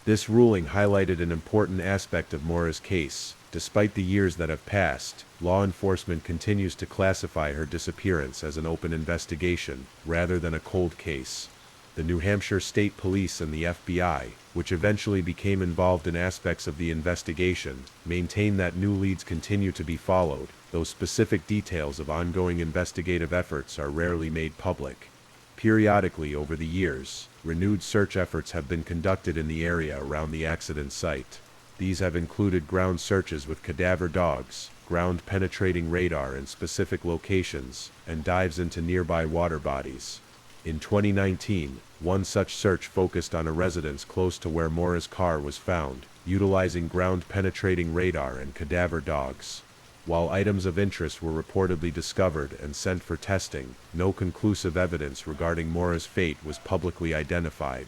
This ruling highlighted an important aspect of Maura's case. Despite the years that have passed, law enforcement continues to classify her disappearance as an open investigation, rather than a cold case. The New Hampshire State Police and the FBI, which eventually became involved in aspects of the investigation, maintain that new leads continue to be followed, though specific details of ongoing investigative efforts are rarely made public. Periodically over the years, renewed search efforts have been conducted in the area around the accident site. These have included ground searches with cadaver dogs, ground-penetrating radar in specific locations, and dives into nearby water bodies. In 2019, one such search focused on a residence close to where Mora's car was found, utilizing ground-penetrating radar and cadaver dogs. While items of interest were reportedly discovered and sent for testing, no conclusive evidence regarding Mora's fate was publicly identified.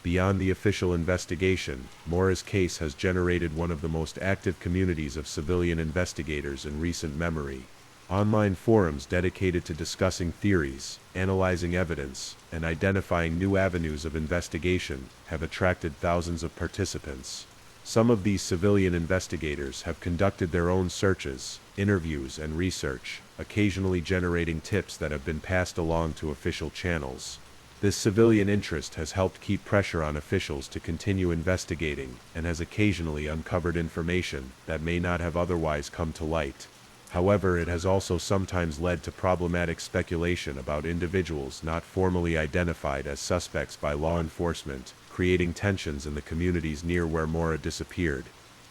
Beyond the official investigation, Mora's case has generated one of the most active communities of civilian investigators in recent memory. Online forums dedicated to discussing theories, analyzing evidence, and identifying new avenues of investigation have attracted thousands of participants. Some of these civilian investigators have conducted their own searches, interviews, and research, occasionally generating tips that have been passed along to official channels. This civilian interest has helped keep pressure on officials to continue investigating and has occasionally uncovered information that may not have otherwise come to light. However, it has also sometimes led to problematic speculation about individuals not formally identified as suspects by law enforcement, creating tensions in the communities near where Mora disappeared.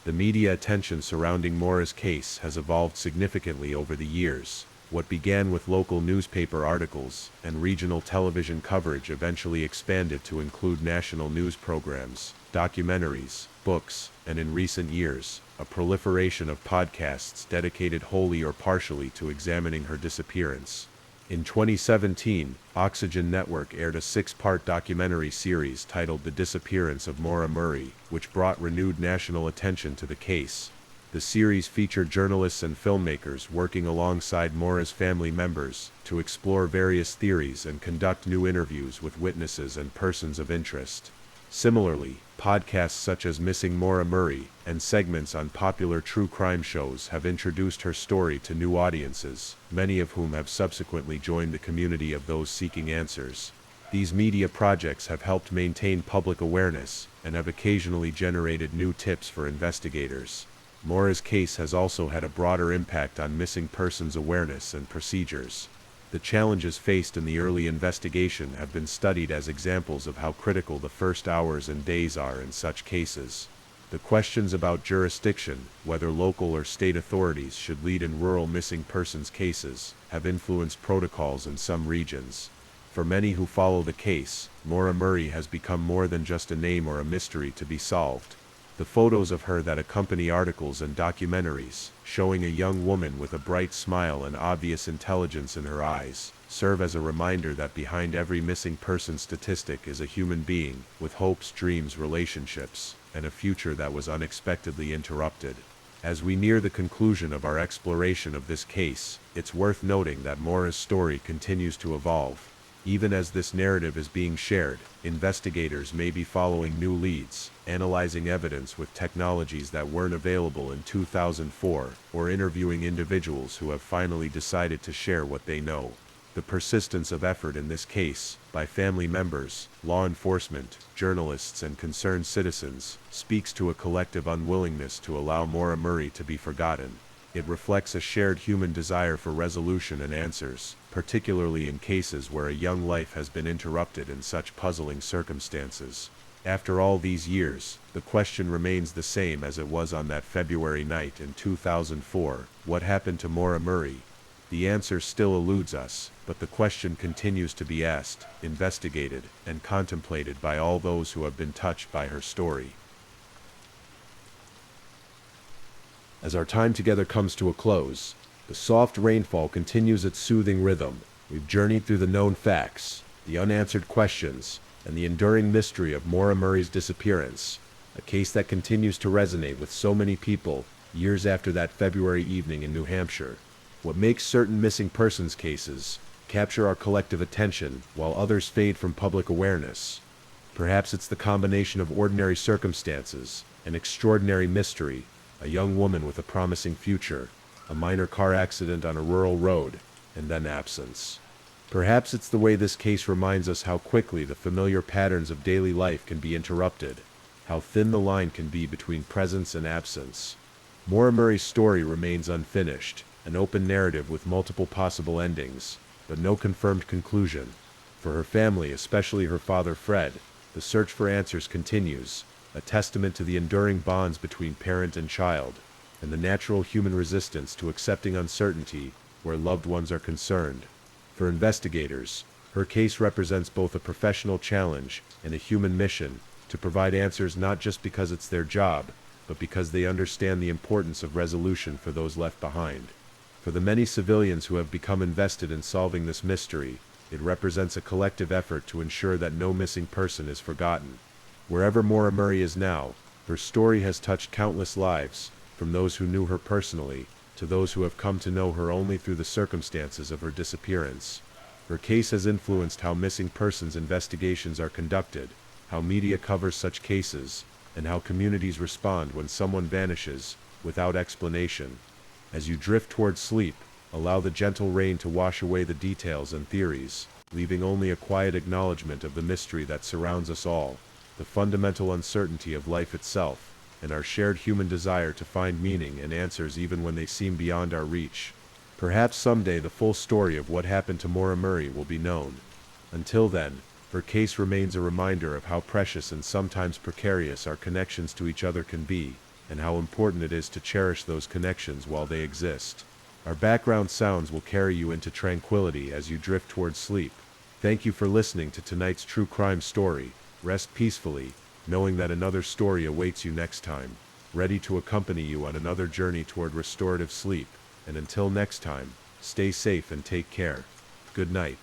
The media attention surrounding Mora's case has evolved significantly over the years. What began with local newspaper articles and regional television coverage eventually expanded to include national news programs, documentaries, books, and in recent years, a proliferation of podcasts dedicated wholly or partially to examining her disappearance. In 2017, Oxygen Network aired a 6-part documentary series titled The Disappearance of Maura Murray, which brought renewed national attention to the case. The series featured journalists and filmmakers working alongside Maura's family members to explore various theories and conduct new interviews with witnesses and persons of interest. Similarly, podcasts such as Missing Maura Murray and segments on popular true crime shows have introduced her story to new audiences, many of whom have subsequently joined the community of those seeking answers. These media projects have helped maintain public awareness and have occasionally generated new tips for investigators. Maura's case has also had a broader impact on missing persons awareness and procedures. The challenges faced in the early investigation have been studied as examples of how critical the first hours and days are in such cases. The questions about jurisdiction, whether local or state authorities should lead in rural missing persons cases, have influenced protocols in some regions. For many who follow the case, Maura Murray has become more than just a name or a mystery to be solved. The photos of her that accompany articles and documentaries, showing a young woman with a bright smile and obvious intelligence in her eyes, serve as a reminder that behind every missing person statistic is a human being, with hopes, dreams, relationships, and a future that was unexpectedly interrupted. As we near the conclusion of our exploration of this case, it's worth noting that Maura's story continues to evolve. Even as this narrative is being shared, investigators may be following new leads, analyzing evidence with technologies that weren't available in 2004, or interviewing individuals who have finally decided to share what they know. The persistence of effort in this case, by family members, law enforcement, journalists, and concerned citizens, speaks to a collective unwillingness to allow Maura Murray to be forgotten. It reflects a shared human desire for resolution and answers, particularly in cases where a young life has been interrupted in such puzzling circumstances. After all these years, the question remains the same as it was on that February night in 2004, what happened to Maura Murray? The answer still eludes us, but the question continues to be asked, investigated, and contemplated by all those who have been touched by her story. As our time together comes to a close, the soft rainfall continues its soothing rhythm. We've journeyed through the known facts, the unanswered questions, and the enduring mystery of Maura Murray's disappearance, a case that continues to resonate with so many people years after that February evening in New Hampshire. What makes certain missing persons cases capture our collective attention while others fade from public awareness? Perhaps it's the combination of ordinary circumstances, an extraordinary mystery, a young woman with a promising future, a minor car accident on a rural road, and then absence. Perhaps it's the way this case reminds us how quickly the familiar patterns of daily life can be interrupted, how thin the line can be between presence and absence. Maura Murray's story remains unfinished, an open narrative with multiple possible endings, but no confirmed conclusion. For her family, especially her father Fred, the search for answers continues, a testament to the enduring bonds between parent and child, and the natural human resistance to accepting uncertainty where loved ones are concerned. For investigators, Her case represents both a professional challenge and a human mission to provide answers not just because it's their job, but because they understand the importance of resolution for those left behind. For the many civilians who have become invested in solving this mystery, it represents a collective effort to ensure that no missing person is forgotten. Wherever Maura Murray is now, her story has touched countless lives, from those who knew her personally, to those who have come to know her only through the circumstances of her disappearance. Her case has influenced how missing persons investigations are conducted, how media covers such cases, and how communities respond when someone vanishes, without explanation. As you drift toward sleep, allow the gentle rain to wash away the details and theories, leaving only a quiet acknowledgement of the mystery that surrounds us all, the fundamental uncertainty of life itself, and our shared human desire to find meaning and answers even when they seem beyond our reach. Perhaps someday the full story of what happened to Maura Murray will be known. Until then, her case remains a reminder of how precious and sometimes precarious our connections to each other can be, and how important it is to cherish those connections while they exist. Our background sounds will carry you into tranquility as you drift toward sleep. Thank you for listening to tonight's true crime story. Rest peacefully, knowing that another story awaits you next time, ready to accompany you on another journey toward restorative sleep. And until next time, stay safe and take care. Good night.